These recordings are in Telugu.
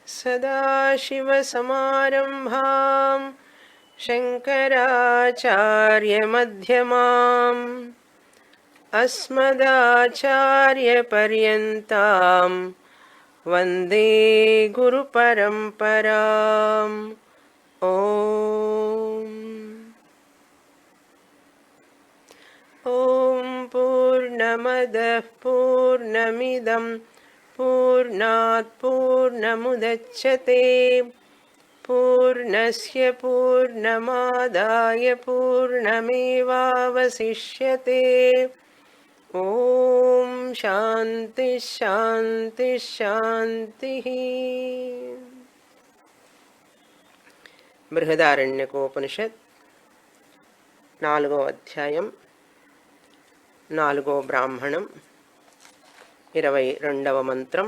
सदाशिवसमारम्भां शङ्कराचार्यमध्यमाम् अस्मदाचार्यपर्यन्तां वन्दे गुरुपरम्पराम् ॐ पूर्णमदः पूर्णमिदं पूर्णात् पूर्णमुदच्यते पूर्णस्य पूर्णमादाय पूर्णमेवावशिष्यते ॐ शान्ति शान्ति शान्तिः। బృహదారణ్యకోపనిషత్ 4వ అధ్యాయం 4వ బ్రాహ్మణం 22వ మంత్రం.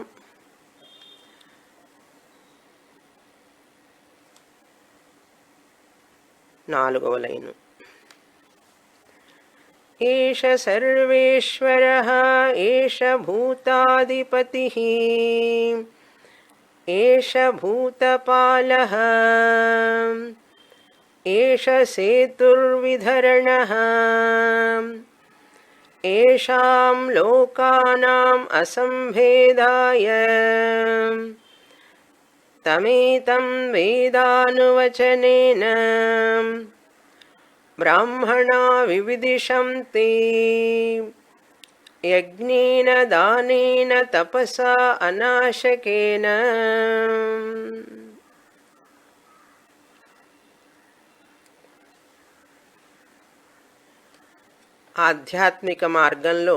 నాలుగవ లైను. ఏష సర్వేశ్వరః ఏష భూతాధిపతిః ఏష భూతపాలః ఏష సేతుర్విధరణః ఏషాం లోకానాం అసంభేదాయ తమేతం వేదానువచనేన బ్రాహ్మణా వివిదిషంతి యజ్ఞేన దానేన తపసా అనాశకేన. ఆధ్యాత్మిక మార్గంలో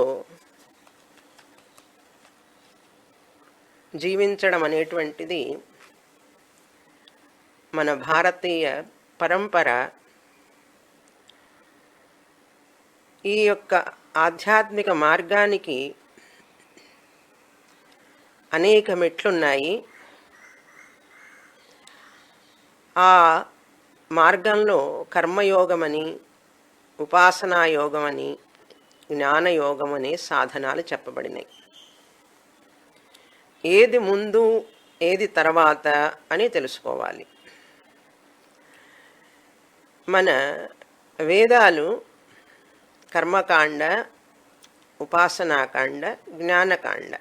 జీవించడం అనేటువంటిది మన భారతీయ పరంపర. ఈ యొక్క ఆధ్యాత్మిక మార్గానికి అనేక మెట్లున్నాయి. ఆ మార్గంలో కర్మయోగమని, ఉపాసనాయోగమని, జ్ఞానయోగమని సాధనాలు చెప్పబడినాయి. ఏది ముందు ఏది తర్వాత అని తెలుసుకోవాలి. మన వేదాలు కర్మకాండ, ఉపాసనాకాండ, జ్ఞానకాండ.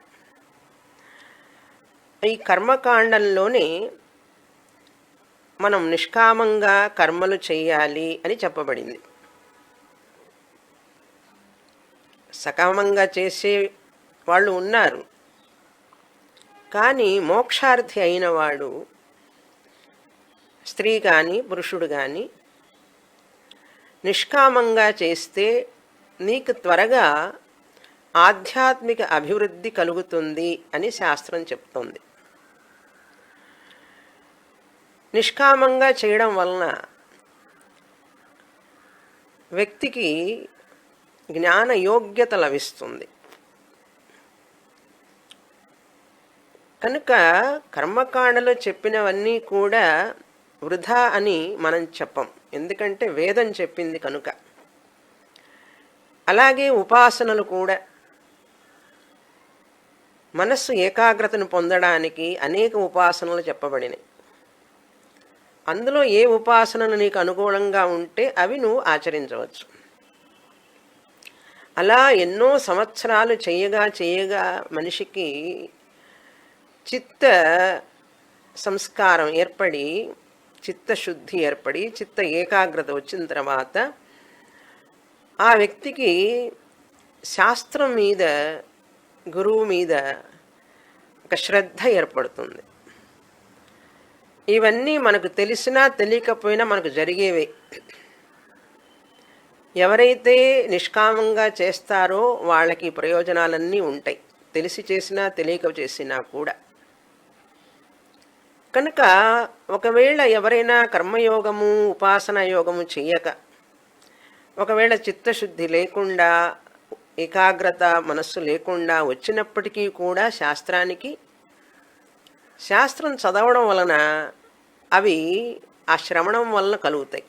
ఈ కర్మకాండంలోనే మనం నిష్కామంగా కర్మలు చేయాలి అని చెప్పబడింది. సకామంగా చేసే వాళ్ళు ఉన్నారు, కానీ మోక్షార్థి అయినవాడు స్త్రీ కానీ పురుషుడు కానీ నిష్కామంగా చేస్తే నీకు త్వరగా ఆధ్యాత్మిక అభివృద్ధి కలుగుతుంది అని శాస్త్రం చెప్తోంది. నిష్కామంగా చేయడం వలన వ్యక్తికి జ్ఞాన యోగ్యత లభిస్తుంది. కనుక కర్మకాండలో చెప్పినవన్నీ కూడా వృధా అని మనం చెప్పం, ఎందుకంటే వేదం చెప్పింది కనుక. అలాగే ఉపాసనలు కూడా మనస్సు ఏకాగ్రతను పొందడానికి అనేక ఉపాసనలు చెప్పబడినాయి. అందులో ఏ ఉపాసనలు నీకు అనుకూలంగా ఉంటే అవి నువ్వు ఆచరించవచ్చు. అలా ఎన్నో సంవత్సరాలు చేయగా మనిషికి చిత్త సంస్కారం ఏర్పడి, చిత్తశుద్ధి ఏర్పడి, చిత్త ఏకాగ్రత వచ్చిన తర్వాత ఆ వ్యక్తికి శాస్త్రం మీద, గురువు మీద ఒక శ్రద్ధ ఏర్పడుతుంది. ఇవన్నీ మనకు తెలిసినా తెలియకపోయినా మనకు జరిగేవే. ఎవరైతే నిష్కామంగా చేస్తారో వాళ్ళకి ప్రయోజనాలన్నీ ఉంటాయి, తెలిసి చేసినా తెలియక చేసినా కూడా. కనుక ఒకవేళ ఎవరైనా కర్మయోగము, ఉపాసన యోగము చేయక, ఒకవేళ చిత్తశుద్ధి లేకుండా, ఏకాగ్రత మనస్సు లేకుండా వచ్చినప్పటికీ కూడా శాస్త్రం చదవడం వలన అవి ఆ శ్రవణం వలన కలుగుతాయి.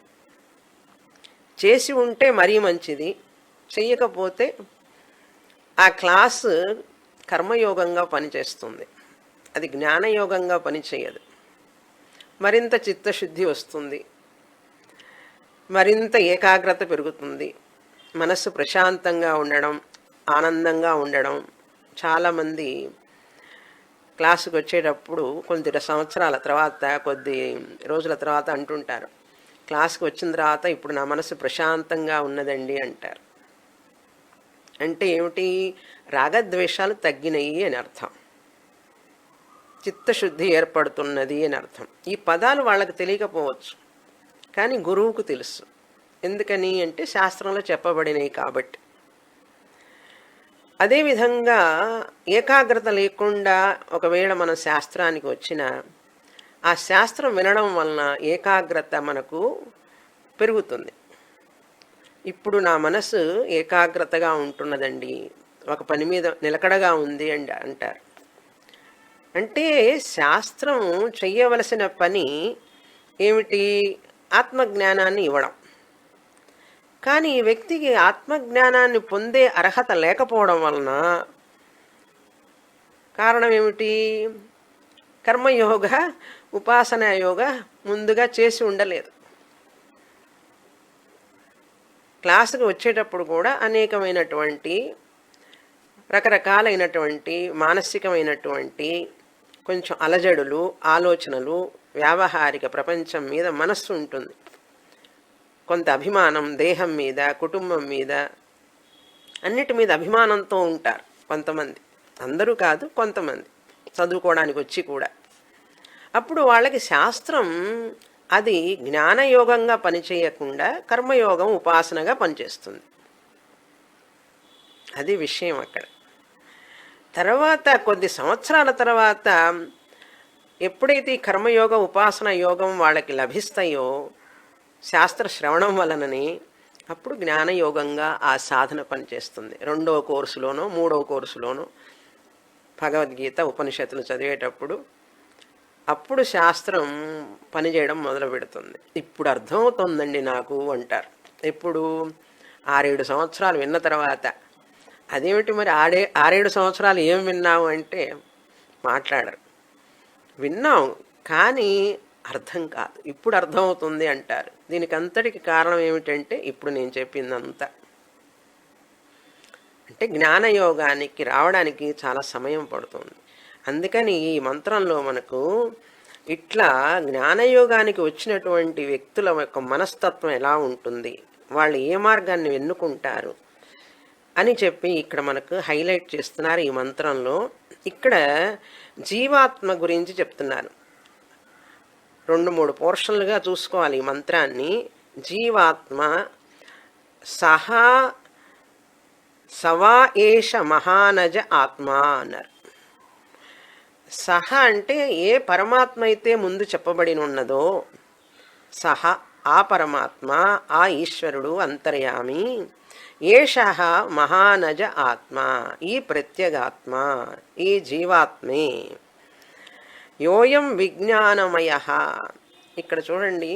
చేసి ఉంటే మరీ మంచిది, చెయ్యకపోతే ఆ క్లాసు కర్మయోగంగా పనిచేస్తుంది. అది జ్ఞానయోగంగా పనిచేయదు. మరింత చిత్తశుద్ధి వస్తుంది, మరింత ఏకాగ్రత పెరుగుతుంది, మనస్సు ప్రశాంతంగా ఉండడం, ఆనందంగా ఉండడం. చాలామంది క్లాసుకు వచ్చేటప్పుడు కొద్ది సంవత్సరాల తర్వాత, కొద్ది రోజుల తర్వాత అంటుంటారు, క్లాసుకు వచ్చిన తర్వాత ఇప్పుడు నా మనసు ప్రశాంతంగా ఉన్నదండి అంటారు. అంటే ఏమిటి? రాగద్వేషాలు తగ్గినాయి అని అర్థం, చిత్తశుద్ధి ఏర్పడుతున్నది అని అర్థం. ఈ పదాలు వాళ్ళకి తెలియకపోవచ్చు, కానీ గురువుకు తెలుసు. ఎందుకని అంటే శాస్త్రంలో చెప్పబడినవి కాబట్టి. అదేవిధంగా ఏకాగ్రత లేకుండా ఒకవేళ మనం శాస్త్రానికి వచ్చినా ఆ శాస్త్రం వినడం వలన ఏకాగ్రత మనకు పెరుగుతుంది. ఇప్పుడు నా మనసు ఏకాగ్రతగా ఉంటున్నదండి, ఒక పని మీద నిలకడగా ఉంది అని అంటారు. అంటే శాస్త్రం చెయ్యవలసిన పని ఏమిటి? ఆత్మజ్ఞానాన్ని ఇవ్వడం. కానీ ఈ వ్యక్తికి ఆత్మజ్ఞానాన్ని పొందే అర్హత లేకపోవడం వలన కారణం ఏమిటి? కర్మయోగ, ఉపాసనా యోగ ముందుగా చేసి ఉండలేదు. క్లాసుకు వచ్చేటప్పుడు కూడా అనేకమైనటువంటి రకరకాలైనటువంటి మానసికమైనటువంటి కొంచెం అలజడులు, ఆలోచనలు, వ్యావహారిక ప్రపంచం మీద మనస్సు ఉంటుంది. కొంత అభిమానం దేహం మీద, కుటుంబం మీద, అన్నిటి మీద అభిమానంతో ఉంటారు కొంతమంది. అందరూ కాదు, కొంతమంది చదువుకోవడానికి వచ్చి కూడా. అప్పుడు వాళ్ళకి శాస్త్రం అది జ్ఞానయోగంగా పనిచేయకుండా కర్మయోగం, ఉపాసనగా పనిచేస్తుంది. అది విషయం అక్కడ. తర్వాత కొద్ది సంవత్సరాల తర్వాత ఎప్పుడైతే ఈ కర్మయోగ, ఉపాసన యోగం వాళ్ళకి లభిస్తాయో శాస్త్ర శ్రవణం వలనని, అప్పుడు జ్ఞానయోగంగా ఆ సాధన పనిచేస్తుంది. 2వ కోర్సులోనో 3వ కోర్సులోనో భగవద్గీత, ఉపనిషత్తులు చదివేటప్పుడు అప్పుడు శాస్త్రం పనిచేయడం మొదలు పెడుతుంది. ఇప్పుడు అర్థమవుతుందండి నాకు అంటారు. ఎప్పుడు? 6-7 సంవత్సరాలు విన్న తర్వాత. అదేమిటి మరి 6-7 సంవత్సరాలు ఏం విన్నావు అంటే మాట్లాడరు. విన్నాం కానీ అర్థం కాదు, ఇప్పుడు అర్థమవుతుంది అంటారు. దీనికి అంతటికి కారణం ఏమిటంటే ఇప్పుడు నేను చెప్పిందంతా. అంటే జ్ఞానయోగానికి రావడానికి చాలా సమయం పడుతుంది. అందుకని ఈ మంత్రంలో మనకు ఇట్లా జ్ఞానయోగానికి వచ్చినటువంటి వ్యక్తుల యొక్క మనస్తత్వం ఎలా ఉంటుంది, వాళ్ళు ఏ మార్గాన్ని ఎన్నుకుంటారు అని చెప్పి ఇక్కడ మనకు హైలైట్ చేస్తున్నారు ఈ మంత్రంలో. ఇక్కడ జీవాత్మ గురించి చెప్తున్నారు. 2-3 పోర్షన్లుగా చూసుకోవాలి ఈ మంత్రాన్ని. జీవాత్మ సహా సవా ఏష మహానజ ఆత్మ అన్నారు. సహ అంటే ఏ పరమాత్మ అయితే ముందు చెప్పబడి ఉన్నదో సహ, ఆ పరమాత్మ, ఆ ఈశ్వరుడు, అంతర్యామి. ఏష మహానజ ఆత్మ, ఈ ప్రత్యేగాత్మ, ఈ జీవాత్మే. యోయం విజ్ఞానమయ. ఇక్కడ చూడండి,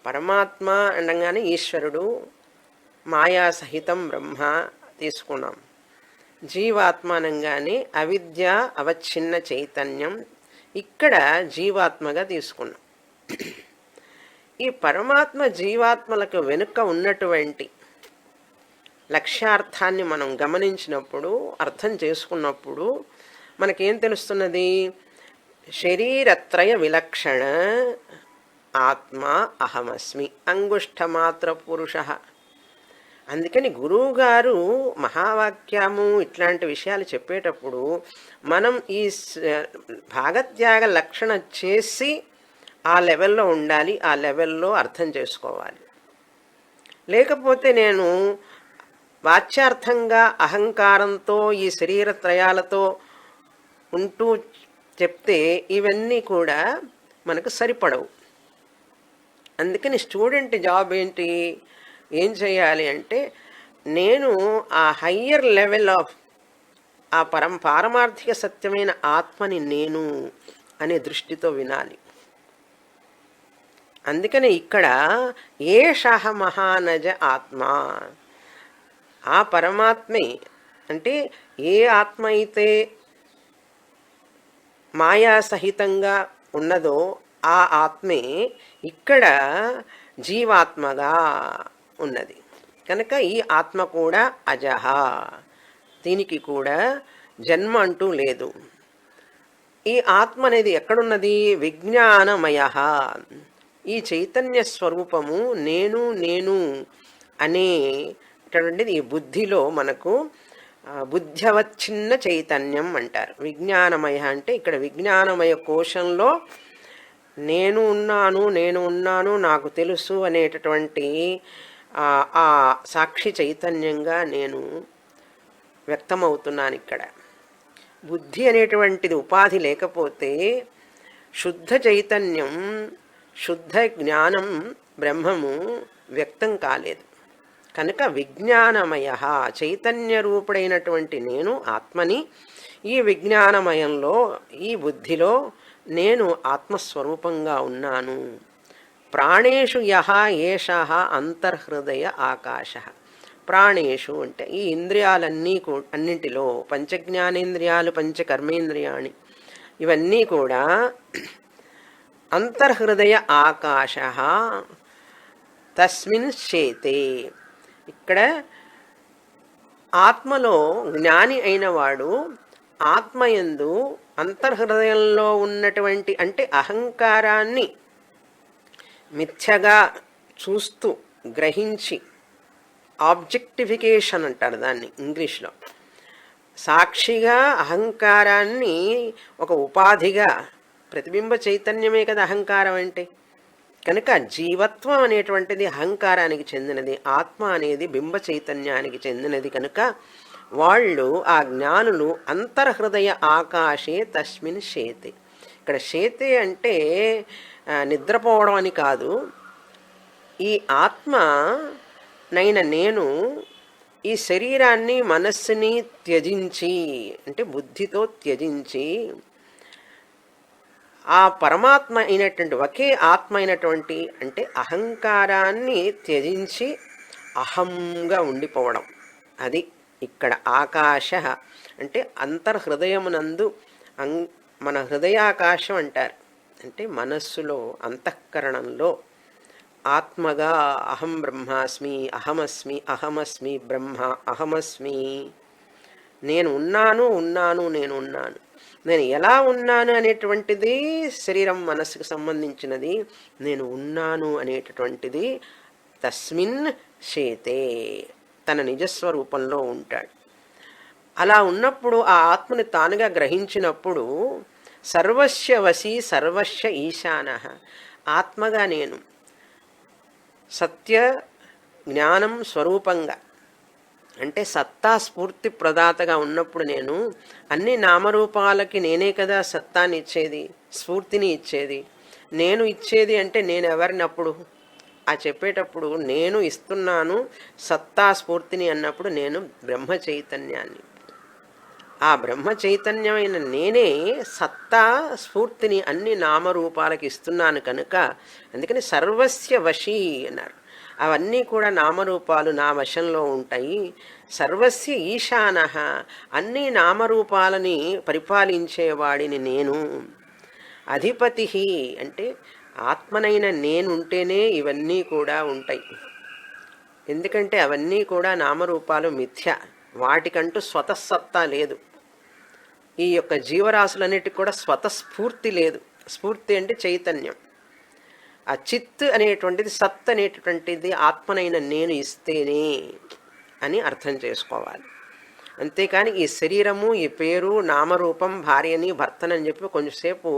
పరమాత్మ అనగానే ఈశ్వరుడు, మాయా సహితం బ్రహ్మ తీసుకున్నాం. జీవాత్మ అనగానే అవిద్య అవచ్ఛిన్న చైతన్యం, ఇక్కడ జీవాత్మగా తీసుకున్నాం. ఈ పరమాత్మ జీవాత్మలకు వెనుక ఉన్నటువంటి లక్ష్యార్థాన్ని మనం గమనించినప్పుడు, అర్థం చేసుకున్నప్పుడు మనకేం తెలుస్తున్నది? శరీరత్రయ విలక్షణ ఆత్మ అహమస్మి, అంగుష్ఠమాత్ర పురుష. అందుకని గురువుగారు మహావాక్యము ఇట్లాంటి విషయాలు చెప్పేటప్పుడు మనం ఈ భాగత్యాగ లక్షణ చేసి ఆ లెవెల్లో ఉండాలి, ఆ లెవెల్లో అర్థం చేసుకోవాలి. లేకపోతే నేను వాచ్యార్థంగా అహంకారంతో ఈ శరీరత్రయాలతో ఉంటూ చెప్తే ఇవన్నీ కూడా మనకు సరిపడవు. అందుకని స్టూడెంట్ జాబ్ ఏంటి, ఏం చేయాలి అంటే, నేను ఆ హయ్యర్ లెవెల్ ఆఫ్ ఆ పారమార్థిక సత్యమైన ఆత్మని నేను అనే దృష్టితో వినాలి. అందుకని ఇక్కడ ఏషః మహానజ ఆత్మ, ఆ పరమాత్మే. అంటే ఏ ఆత్మ అయితే మాయాసహితంగా ఉన్నదో ఆ ఆత్మే ఇక్కడ జీవాత్మగా ఉన్నది. కనుక ఈ ఆత్మ కూడా అజహ, దీనికి కూడా జన్మ అంటూ లేదు. ఈ ఆత్మ అనేది ఎక్కడున్నది? విజ్ఞానమయ. ఈ చైతన్య స్వరూపము నేను నేను అనేటువంటిది ఈ బుద్ధిలో మనకు బుద్ధ్యవచ్ఛిన్న చైతన్యం అంటారు. విజ్ఞానమయ అంటే ఇక్కడ విజ్ఞానమయ కోశంలో నేను ఉన్నాను, నేను ఉన్నాను, నాకు తెలుసు అనేటటువంటి ఆ సాక్షి చైతన్యంగా నేను వ్యక్తమవుతున్నాను. ఇక్కడ బుద్ధి అనేటువంటిది ఉపాధి లేకపోతే శుద్ధ చైతన్యం, శుద్ధ జ్ఞానం, బ్రహ్మము వ్యక్తం కాలేదు. కనుక విజ్ఞానమయ చైతన్య రూపుడైనటువంటి నేను ఆత్మని, ఈ విజ్ఞానమయంలో ఈ బుద్ధిలో నేను ఆత్మస్వరూపంగా ఉన్నాను. ప్రాణేషు యహ ఏషః అంతర్హృదయ ఆకాశ. ప్రాణేషు అంటే ఈ ఇంద్రియాలన్నీ అన్నింటిలో పంచజ్ఞానేంద్రియాలు, పంచకర్మేంద్రియాణి ఇవన్నీ కూడా అంతర్హృదయ ఆకాశ తస్మిన్ చేతే. ఇక్కడ ఆత్మలో జ్ఞాని అయినవాడు ఆత్మయందు అంతర్హృదయంలో ఉన్నటువంటి అంటే అహంకారాన్ని మిథ్యగా చూస్తూ గ్రహించి, ఆబ్జెక్టిఫికేషన్ అంటారు దాన్ని ఇంగ్లీష్లో, సాక్షిగా అహంకారాన్ని ఒక ఉపాధిగా, ప్రతిబింబ చైతన్యమే కదా అహంకారం అంటే. కనుక జీవత్వం అనేటువంటిది అహంకారానికి చెందినది, ఆత్మ అనేది బింబ చైతన్యానికి చెందినది. కనుక వాళ్ళు ఆ జ్ఞానులు అంతర్హృదయ ఆకాశే తస్మిన్ శేతే. ఇక్కడ శేతే అంటే నిద్రపోవడం అని కాదు. ఈ ఆత్మ నైన నేను ఈ శరీరాన్ని, మనస్సుని త్యజించి అంటే బుద్ధితో త్యజించి ఆ పరమాత్మ అయినటువంటి ఒకే ఆత్మ అయినటువంటి అంటే అహంకారాన్ని త్యజించి అహంగా ఉండిపోవడం. అది ఇక్కడ ఆకాశ అంటే అంతర్హృదయమునందు మన హృదయాకాశం అంటారు. అంటే మనస్సులో, అంతఃకరణంలో ఆత్మగా అహం బ్రహ్మాస్మి, అహమస్మి, అహమస్మి బ్రహ్మ, అహమస్మి, నేను ఉన్నాను, ఉన్నాను, నేను ఉన్నాను. నేను ఎలా ఉన్నాను అనేటువంటిది శరీరం, మనస్సుకు సంబంధించినది. నేను ఉన్నాను అనేటటువంటిది తస్మిన్ శేతే, తన నిజస్వరూపంలో ఉంటాడు. అలా ఉన్నప్పుడు ఆ ఆత్మని తానుగా గ్రహించినప్పుడు సర్వస్య వశీ సర్వస్య ఈశానః, ఆత్మగా నేను సత్య జ్ఞానం స్వరూపంగా అంటే సత్తా స్ఫూర్తి ప్రదాతగా ఉన్నప్పుడు నేను అన్ని నామరూపాలకి నేనే కదా సత్తాని ఇచ్చేది, స్ఫూర్తిని ఇచ్చేది. నేను ఇచ్చేది అంటే నేను ఎవరినప్పుడు ఆ చెప్పేటప్పుడు నేను ఇస్తున్నాను సత్తా స్ఫూర్తిని అన్నప్పుడు నేను బ్రహ్మ చైతన్యాన్ని. ఆ బ్రహ్మ చైతన్యమైన నేనే సత్తా స్ఫూర్తిని అన్ని నామరూపాలకి ఇస్తున్నాను. కనుక అందుకని సర్వస్య వశీ అన్నారు. అవన్నీ కూడా నామరూపాలు నా వశంలో ఉంటాయి. సర్వస్య ఈశానః, అన్ని నామరూపాలని పరిపాలించేవాడిని నేను. అధిపతి అంటే ఆత్మనైన నేనుంటేనే ఇవన్నీ కూడా ఉంటాయి. ఎందుకంటే అవన్నీ కూడా నామరూపాలు మిథ్య, వాటికంటూ స్వతస్సత్తా లేదు. ఈ యొక్క జీవరాశులన్నిటికి కూడా స్వతస్ఫూర్తి లేదు. స్ఫూర్తి అంటే చైతన్యం. ఆ చిత్ అనేటువంటిది, సత్ అనేటటువంటిది ఆత్మనైన నేను ఇస్తేనే అని అర్థం చేసుకోవాలి. అంతేకాని ఈ శరీరము, ఈ పేరు, నామరూపం, భార్యని, భర్తనని చెప్పి కొంచెంసేపు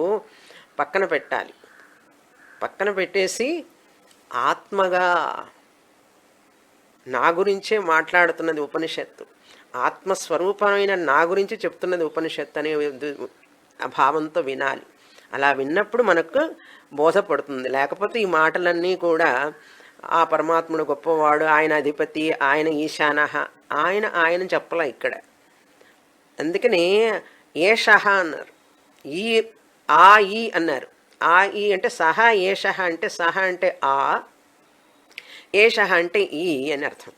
పక్కన పెట్టాలి. పక్కన పెట్టేసి ఆత్మగా నా గురించే మాట్లాడుతున్నది ఉపనిషత్తు, ఆత్మస్వరూపమైన నా గురించి చెప్తున్నది ఉపనిషత్తు అనే భావంతో వినాలి. అలా విన్నప్పుడు మనకు బోధపడుతుంది. లేకపోతే ఈ మాటలన్నీ కూడా ఆ పరమాత్ముడు గొప్పవాడు, ఆయన అధిపతి, ఆయన ఈశానః, ఆయన చెప్పలా ఇక్కడ. అందుకని ఏషః అన్నారు, ఈ ఈ అన్నారు. ఈ అంటే సహ, ఏషః అంటే సహ అంటే ఆ, ఏషః అంటే ఈ అని అర్థం.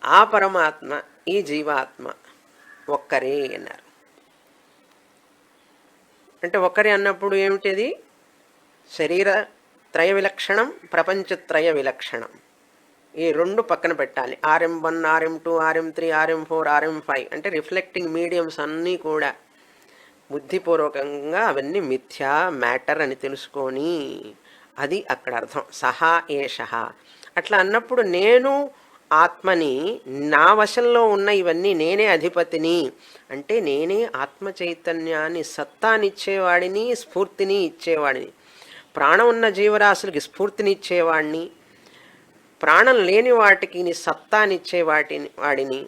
ఆ పరమాత్మ, ఈ జీవాత్మ ఒక్కరే అన్నారు. అంటే ఒకరి అన్నప్పుడు ఏమిటిది? శరీర త్రయ విలక్షణం, ప్రపంచత్రయ విలక్షణం. ఈ రెండు పక్కన పెట్టాలి. RM1, RM2, RM3, RM4, RM5 అంటే రిఫ్లెక్టింగ్ మీడియంస్ అన్నీ కూడా బుద్ధిపూర్వకంగా అవన్నీ మిథ్యా, మ్యాటర్ అని తెలుసుకొని, అది అక్కడ అర్థం. సహా ఏషః. అట్లా అన్నప్పుడు నేను ఆత్మని, నా వశంలో ఉన్న ఇవన్నీ నేనే అధిపతిని అంటే నేనే ఆత్మ చైతన్యాన్ని, సత్తానిచ్చేవాడిని, స్ఫూర్తిని ఇచ్చేవాడిని. ప్రాణం ఉన్న జీవరాశులకి స్ఫూర్తిని ఇచ్చేవాడిని, ప్రాణం లేని వాటికి సత్తానిచ్చే వాడిని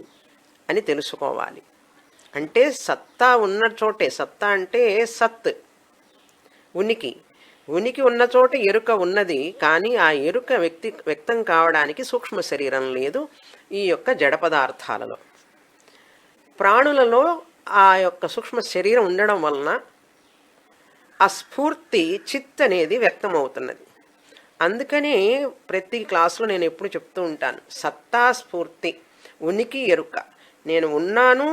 అని తెలుసుకోవాలి. అంటే సత్తా ఉన్న చోటే, సత్తా అంటే సత్, ఉనికి. ఉనికి ఉన్న చోట ఎరుక ఉన్నది. కానీ ఆ ఎరుక వ్యక్తం కావడానికి సూక్ష్మ శరీరం లేదు ఈ యొక్క జడ పదార్థాలలో. ప్రాణులలో ఆ యొక్క సూక్ష్మ శరీరం ఉండడం వలన ఆ స్ఫూర్తి, చిత్ అనేది వ్యక్తమవుతున్నది. అందుకని ప్రతి క్లాసులో నేను ఎప్పుడు చెప్తూ ఉంటాను, సత్తా, స్ఫూర్తి, ఉనికి, ఎరుక. నేను ఉన్నాను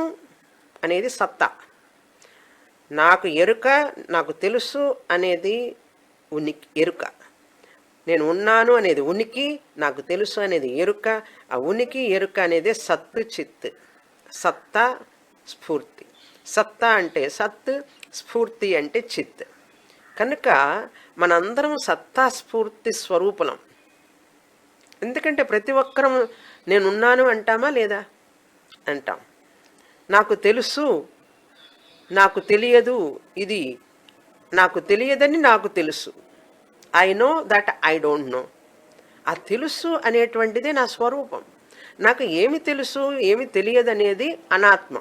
అనేది సత్తా, నాకు ఎరుక, నాకు తెలుసు అనేది ఉనికి, ఎరుక. నేను ఉన్నాను అనేది ఉనికి, నాకు తెలుసు అనేది ఎరుక. ఆ ఉనికి, ఎరుక అనేది సత్, చిత్. సత్తా, స్ఫూర్తి. సత్తా అంటే సత్, స్ఫూర్తి అంటే చిత్. కనుక మనందరం సత్తా స్ఫూర్తి స్వరూపులం. ఎందుకంటే ప్రతి ఒక్కరం నేనున్నాను అంటామా లేదా? అంటాం. నాకు తెలుసు, నాకు తెలియదు, ఇది నాకు తెలియదని నాకు తెలుసు. I know that I don't know. ఆ తెలుసు అనేటువంటిదే నా స్వరూపం. నాకు ఏమి తెలుసు, ఏమి తెలియదనేది అనాత్మ.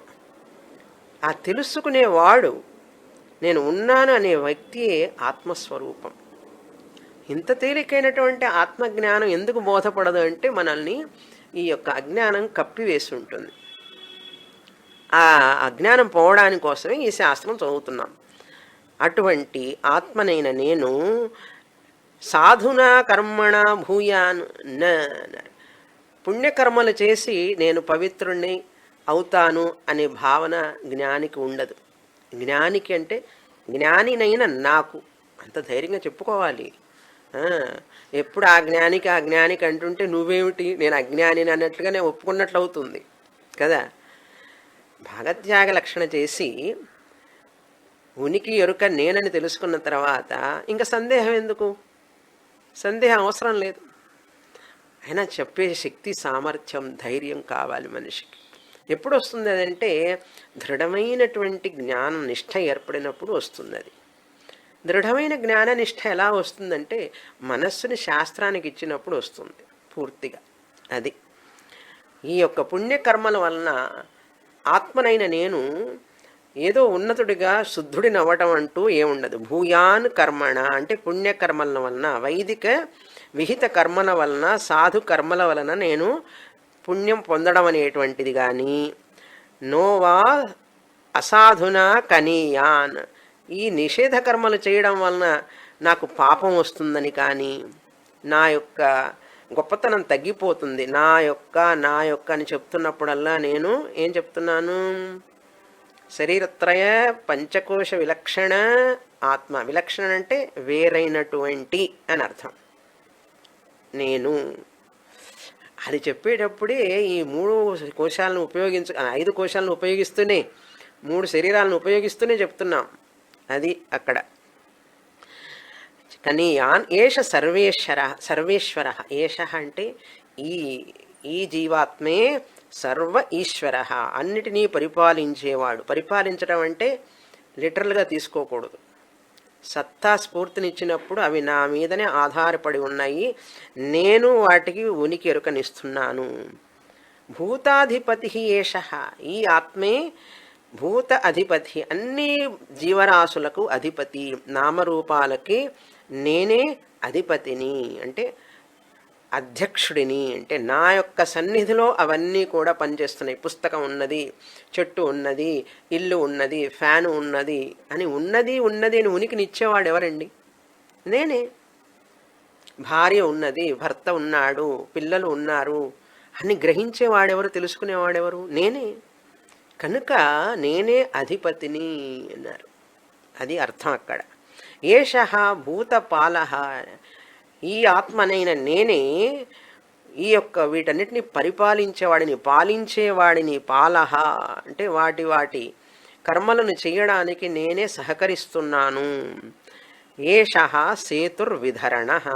ఆ తెలుసుకునేవాడు, నేను ఉన్నాను అనే వ్యక్తియే ఆత్మస్వరూపం. ఇంత తేలికైనటువంటి ఆత్మజ్ఞానం ఎందుకు బోధపడదు అంటే మనల్ని ఈ యొక్క అజ్ఞానం కప్పివేసి ఉంటుంది. ఆ అజ్ఞానం పోవడానికి కోసమే ఈ శాస్త్రం చదువుతున్నాం. అటువంటి ఆత్మనైన నేను సాధునా కర్మణ భూయాన్ న, పుణ్యకర్మలు చేసి నేను పవిత్రుణ్ణి అవుతాను అనే భావన జ్ఞానికి ఉండదు. జ్ఞానికి అంటే జ్ఞానినైన నాకు అంత ధైర్యంగా చెప్పుకోవాలి. ఎప్పుడు ఆ జ్ఞానికి అంటుంటే నువ్వేమిటి, నేను అజ్ఞానిని అన్నట్లుగానే ఒప్పుకున్నట్లు అవుతుంది కదా. భాగత్యాగ లక్షణ చేసి ఉనికి, ఎరుక నేనని తెలుసుకున్న తర్వాత ఇంకా సందేహం ఎందుకు? సందేహం అవసరం లేదు. అయినా చెప్పే శక్తి, సామర్థ్యం, ధైర్యం కావాలి మనిషికి. ఎప్పుడు వస్తుంది అదంటే దృఢమైనటువంటి జ్ఞాన నిష్ఠ ఏర్పడినప్పుడు వస్తుంది. అది దృఢమైన జ్ఞాన నిష్ఠ ఎలా వస్తుందంటే మనస్సుని శాస్త్రానికి ఇచ్చినప్పుడు వస్తుంది పూర్తిగా. అది ఈ యొక్క పుణ్యకర్మల వలన ఆత్మనైన నేను ఏదో ఉన్నతుడిగా శుద్ధుడిని అవ్వటం అంటూ ఏముండదు. భూయాన్ కర్మణ అంటే పుణ్యకర్మల వలన, వైదిక విహిత కర్మల వలన, సాధు కర్మల వలన నేను పుణ్యం పొందడం అనేటువంటిది కానీ, నోవా అసాధునా కనీయాన్ ఈ నిషేధ కర్మలు చేయడం వలన నాకు పాపం వస్తుందని కానీ, నా యొక్క గొప్పతనం తగ్గిపోతుంది, నా యొక్క అని చెప్తున్నప్పుడల్లా నేను ఏం చెప్తున్నాను? శరీరత్రయ పంచకోశ విలక్షణ ఆత్మ. విలక్షణ అంటే వేరైనటువంటి అని అర్థం. నేను అది చెప్పేటప్పుడే ఈ 3 కోశాలను 5 కోశాలను ఉపయోగిస్తూనే, 3 శరీరాలను ఉపయోగిస్తూనే చెప్తున్నాం. అది అక్కడ. కానీ ఏష సర్వేశ్వర. ఏష అంటే ఈ జీవాత్మే సర్వ ఈశ్వర, అన్నిటినీ పరిపాలించేవాడు. పరిపాలించడం అంటే లిటరల్గా తీసుకోకూడదు. సత్తా స్ఫూర్తినిచ్చినప్పుడు అవి నా మీదనే ఆధారపడి ఉన్నాయి, నేను వాటికి ఉనికి ఎరుకనిస్తున్నాను. భూతాధిపతి ఏష, ఈ ఆత్మే భూత అధిపతి, అన్ని జీవరాశులకు అధిపతి. నామరూపాలకి నేనే అధిపతిని అంటే అధ్యక్షుడిని. అంటే నా యొక్క సన్నిధిలో అవన్నీ కూడా పనిచేస్తున్నాయి. పుస్తకం ఉన్నది, చెట్టు ఉన్నది, ఇల్లు ఉన్నది, ఫ్యాను ఉన్నది అని ఉన్నది అని ఉనికినిచ్చేవాడు ఎవరండి? నేనే. భార్య ఉన్నది, భర్త ఉన్నాడు, పిల్లలు ఉన్నారు అని గ్రహించేవాడెవరు, తెలుసుకునేవాడెవరు? నేనే. కనుక నేనే అధిపతిని అన్నారు. అది అర్థం అక్కడ. ఏషః భూతపాలః, ఈ ఆత్మనైన నేనే ఈ యొక్క వీటన్నిటిని పరిపాలించేవాడిని, పాలించేవాడిని. పాలః అంటే వాటి వాటి కర్మలను చేయడానికి నేనే సహకరిస్తున్నాను. ఏషః సేతుర్విధరణః.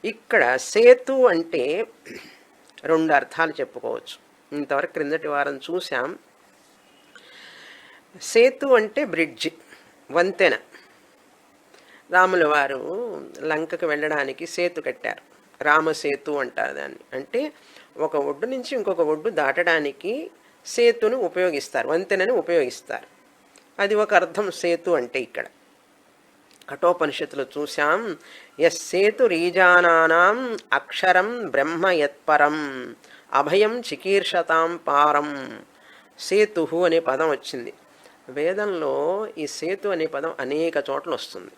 ఇక్కడ సేతు అంటే రెండు అర్థాలు చెప్పుకోవచ్చు. ఇంతవరకు క్రిందటి వారం చూసాం. సేతు అంటే బ్రిడ్జ్, వంతెన. రాముల వారు లంకకు వెళ్ళడానికి సేతు కట్టారు, రామసేతు అంటారు దాన్ని. అంటే ఒక ఒడ్డు నుంచి ఇంకొక ఒడ్డు దాటడానికి సేతును ఉపయోగిస్తారు, వంతెనని ఉపయోగిస్తారు. అది ఒక అర్థం సేతు అంటే. ఇక్కడ కఠోపనిషత్తులో చూసాం, యస్సేతు రీజానానాం అక్షరం బ్రహ్మ యత్పరం అభయం చికీర్షతాం పారం. సేతు అనే పదం వచ్చింది వేదంలో. ఈ సేతు అనే పదం అనేక చోట్ల వస్తుంది.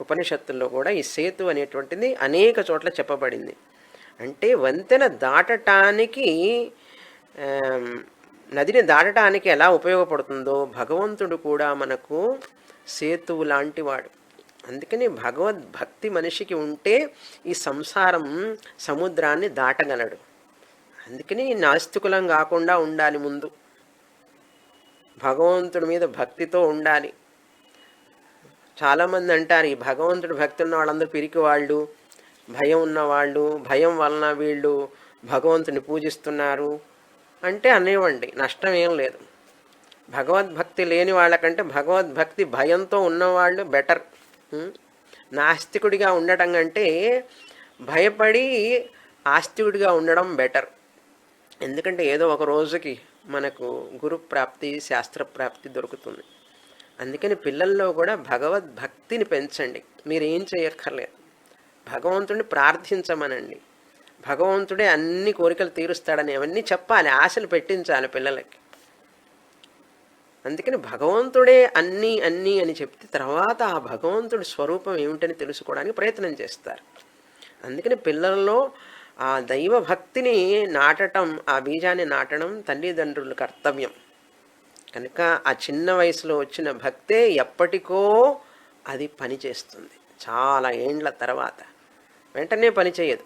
ఉపనిషత్తుల్లో కూడా ఈ సేతు అనేటువంటిది అనేక చోట్ల చెప్పబడింది. అంటే వంతెన దాటటానికి, నదిని దాటడానికి ఎలా ఉపయోగపడుతుందో భగవంతుడు కూడా మనకు సేతువు లాంటి వాడు. అందుకని భగవద్భక్తి మనిషికి ఉంటే ఈ సంసారం సముద్రాన్ని దాటగలడు. అందుకని నాస్తికులం కాకుండా ఉండాలి. ముందు భగవంతుడి మీద భక్తితో ఉండాలి. చాలామంది అంటారు, ఈ భగవంతుడి భక్తి ఉన్న వాళ్ళందరూ పిరికి వాళ్ళు, భయం ఉన్నవాళ్ళు, భయం వలన వీళ్ళు భగవంతుని పూజిస్తున్నారు అంటే అనేవ్వండి, నష్టం ఏం లేదు. భగవద్భక్తి లేని వాళ్ళకంటే భగవద్భక్తి భయంతో ఉన్నవాళ్ళు బెటర్. నాస్తికుడిగా ఉండటం కంటే భయపడి ఆస్తికుడిగా ఉండడం బెటర్. ఎందుకంటే ఏదో ఒక రోజుకి మనకు గురు ప్రాప్తి, శాస్త్రప్రాప్తి దొరుకుతుంది. అందుకని పిల్లల్లో కూడా భగవద్భక్తిని పెంచండి. మీరు ఏం చేయక్కర్లేదు, భగవంతుడిని ప్రార్థించమనండి. భగవంతుడే అన్ని కోరికలు తీరుస్తాడని అవన్నీ చెప్పాలి, ఆశలు పెట్టించాలి పిల్లలకి. అందుకని భగవంతుడే అన్నీ అన్నీ అని చెప్తే తర్వాత ఆ భగవంతుడి స్వరూపం ఏమిటని తెలుసుకోవడానికి ప్రయత్నం చేస్తారు. అందుకని పిల్లల్లో ఆ దైవ భక్తిని నాటడం, ఆ బీజాన్ని నాటడం తల్లిదండ్రుల కర్తవ్యం. కనుక ఆ చిన్న వయసులో వచ్చిన భక్తే ఎప్పటికో అది పనిచేస్తుంది. చాలా ఏండ్ల తర్వాత వెంటనే పనిచేయదు,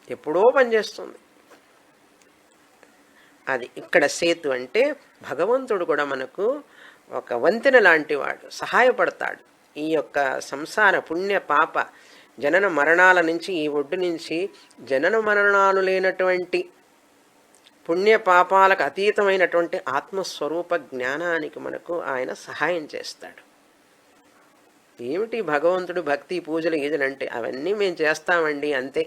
ఎప్పుడో పనిచేస్తుంది. అది ఇక్కడ సేతు అంటే భగవంతుడు కూడా మనకు ఒక వంతెన లాంటి వాడు, సహాయపడతాడు. ఈ యొక్క సంసార పుణ్య పాప జనన మరణాల నుంచి, ఈ ఒడ్డు నుంచి జనన మరణాలు లేనటువంటి పుణ్య పాపాలకు అతీతమైనటువంటి ఆత్మస్వరూప జ్ఞానానికి మనకు ఆయన సహాయం చేస్తాడు. ఏమిటి భగవంతుడు భక్తి పూజలు గీజలంటే అవన్నీ మేము చేస్తామండి అంతే.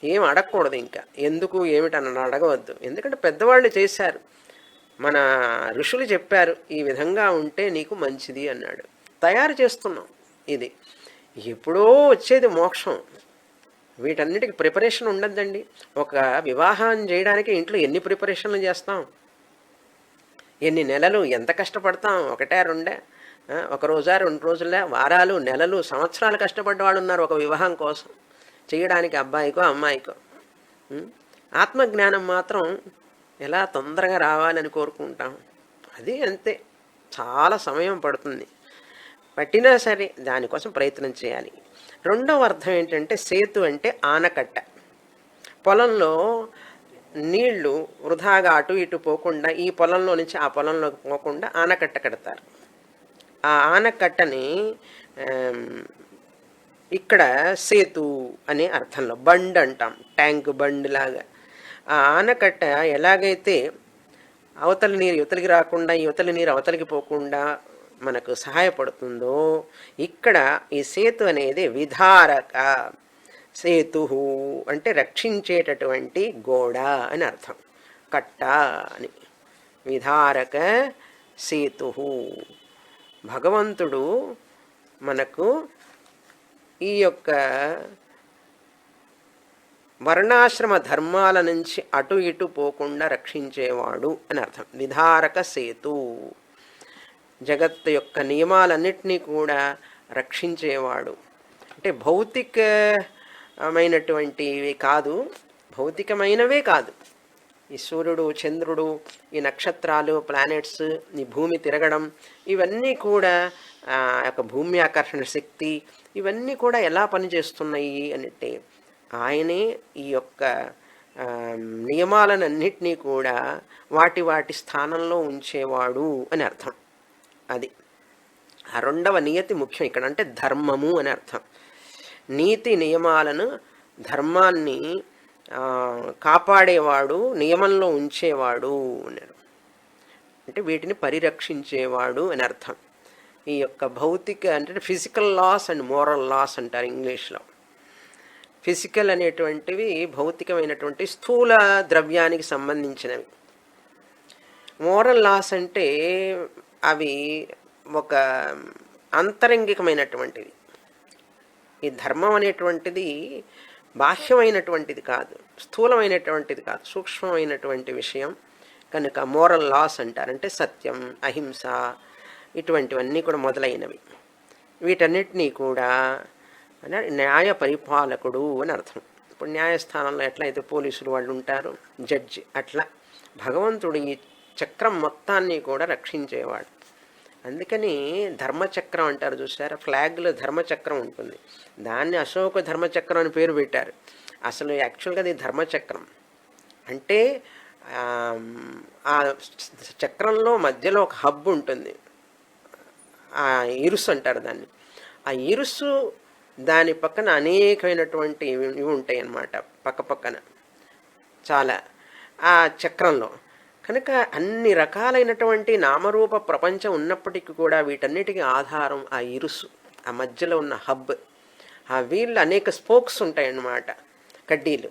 ఏం అడగకూడదు, ఇంకా ఎందుకు ఏమిటని అడగవద్దు. ఎందుకంటే పెద్దవాళ్ళు చేశారు, మన ఋషులు చెప్పారు, ఈ విధంగా ఉంటే నీకు మంచిది అన్నాడు. తయారు చేస్తున్నాం. ఇది ఎప్పుడో వచ్చేది మోక్షం. వీటన్నిటికి ప్రిపరేషన్ ఉండద్దండి. ఒక వివాహం చేయడానికి ఇంట్లో ఎన్ని ప్రిపరేషన్లు చేస్తాం, ఎన్ని నెలలు, ఎంత కష్టపడతాం. ఒకటే రెండే, ఒక రోజా, 2 రోజులే, వారాలు, నెలలు, సంవత్సరాలు కష్టపడ్డ వాళ్ళు ఉన్నారు ఒక వివాహం కోసం చేయడానికి, అబ్బాయికో అమ్మాయికో. ఆత్మజ్ఞానం మాత్రం ఎలా తొందరగా రావాలని కోరుకుంటాం. అది అంతే, చాలా సమయం పడుతుంది. పట్టినా సరే దానికోసం ప్రయత్నం చేయాలి. రెండవ అర్థం ఏంటంటే సేతు అంటే ఆనకట్ట. పొలంలో నీళ్లు వృధాగా అటు ఇటు పోకుండా, ఈ పొలంలో నుంచి ఆ పొలంలోకి పోకుండా ఆనకట్ట కడతారు. ఆ ఆనకట్టని ఇక్కడ సేతు అనే అర్థంలో బండ్ అంటాం, ట్యాంక్ బండ్ లాగా. ఆ ఆనకట్ట ఎలాగైతే అవతలి నీరు యువతలికి రాకుండా, యువతలి నీరు అవతలికి పోకుండా మనకు సహాయపడుతుందో, ఇక్కడ ఈ సేతు అనేది విధారక. సేతు అంటే రక్షించేటటువంటి గోడ అని అర్థం, కట్ట అని. విధారక సేతు. భగవంతుడు మనకు ఈ యొక్క వర్ణాశ్రమ ధర్మాల నుంచి అటు ఇటు పోకుండా రక్షించేవాడు అని అర్థం. విధారక సేతు, జగత్తు యొక్క నియమాలన్నిటినీ కూడా రక్షించేవాడు. అంటే భౌతికమైనటువంటివి కాదు, భౌతికమైనవే కాదు, ఈ సూర్యుడు, చంద్రుడు, ఈ నక్షత్రాలు, ప్లానెట్స్, ఈ భూమి తిరగడం, ఇవన్నీ కూడా యొక్క భూమి ఆకర్షణ శక్తి, ఇవన్నీ కూడా ఎలా పనిచేస్తున్నాయి అంటే ఆయనే ఈ యొక్క నియమాలన్నింటినీ కూడా వాటి వాటి స్థానంలో ఉంచేవాడు అని అర్థం. అది ఆ రెండవ నియతి ముఖ్యం ఇక్కడ, అంటే ధర్మము అని అర్థం. నీతి నియమాలను, ధర్మాన్ని కాపాడేవాడు, నియమంలో ఉంచేవాడు అన్నారు. అంటే వీటిని పరిరక్షించేవాడు అని అర్థం. ఈ యొక్క భౌతిక అంటే physical loss and moral loss అంటారు ఇంగ్లీష్లో. ఫిజికల్ అనేటువంటివి భౌతికమైనటువంటి స్థూల ద్రవ్యానికి సంబంధించినవి. మోరల్ లాస్ అంటే అవి ఒక అంతరంగికమైనటువంటిది. ఈ ధర్మం అనేటువంటిది బాహ్యమైనటువంటిది కాదు, స్థూలమైనటువంటిది కాదు, సూక్ష్మమైనటువంటి విషయం కనుక మోరల్ లాస్ అంటారు. అంటే సత్యం, అహింస, ఇటువంటివన్నీ కూడా మొదలైనవి. వీటన్నిటినీ కూడా న్యాయ పరిపాలకుడు అని అర్థం. ఇప్పుడు న్యాయస్థానంలో ఎట్లయితే పోలీసులు వాళ్ళు ఉంటారు, జడ్జి, అట్లా భగవంతుడు ఈ చక్రం మొత్తాన్ని కూడా రక్షించేవాడు. అందుకని ధర్మచక్రం అంటారు చూసారా, ఫ్లాగ్లో ధర్మచక్రం ఉంటుంది, దాన్ని అశోక ధర్మచక్రం అని పేరు పెట్టారు. అసలు యాక్చువల్గా అది ధర్మచక్రం. అంటే ఆ చక్రంలో మధ్యలో ఒక హబ్ ఉంటుంది, ఆ ఇరుసు అంటారు దాన్ని. ఆ ఇరుసు దాని పక్కన అనేకమైనటువంటి ఇవి ఉంటాయి అన్నమాట, పక్క పక్కన చాలా ఆ చక్రంలో. కనుక అన్ని రకాలైనటువంటి నామరూప ప్రపంచం ఉన్నప్పటికీ కూడా వీటన్నిటికీ ఆధారం ఆ ఇరుసు, ఆ మధ్యలో ఉన్న హబ్. ఆ వీళ్ళు అనేక స్పోక్స్ ఉంటాయి అన్నమాట, కడ్డీలు.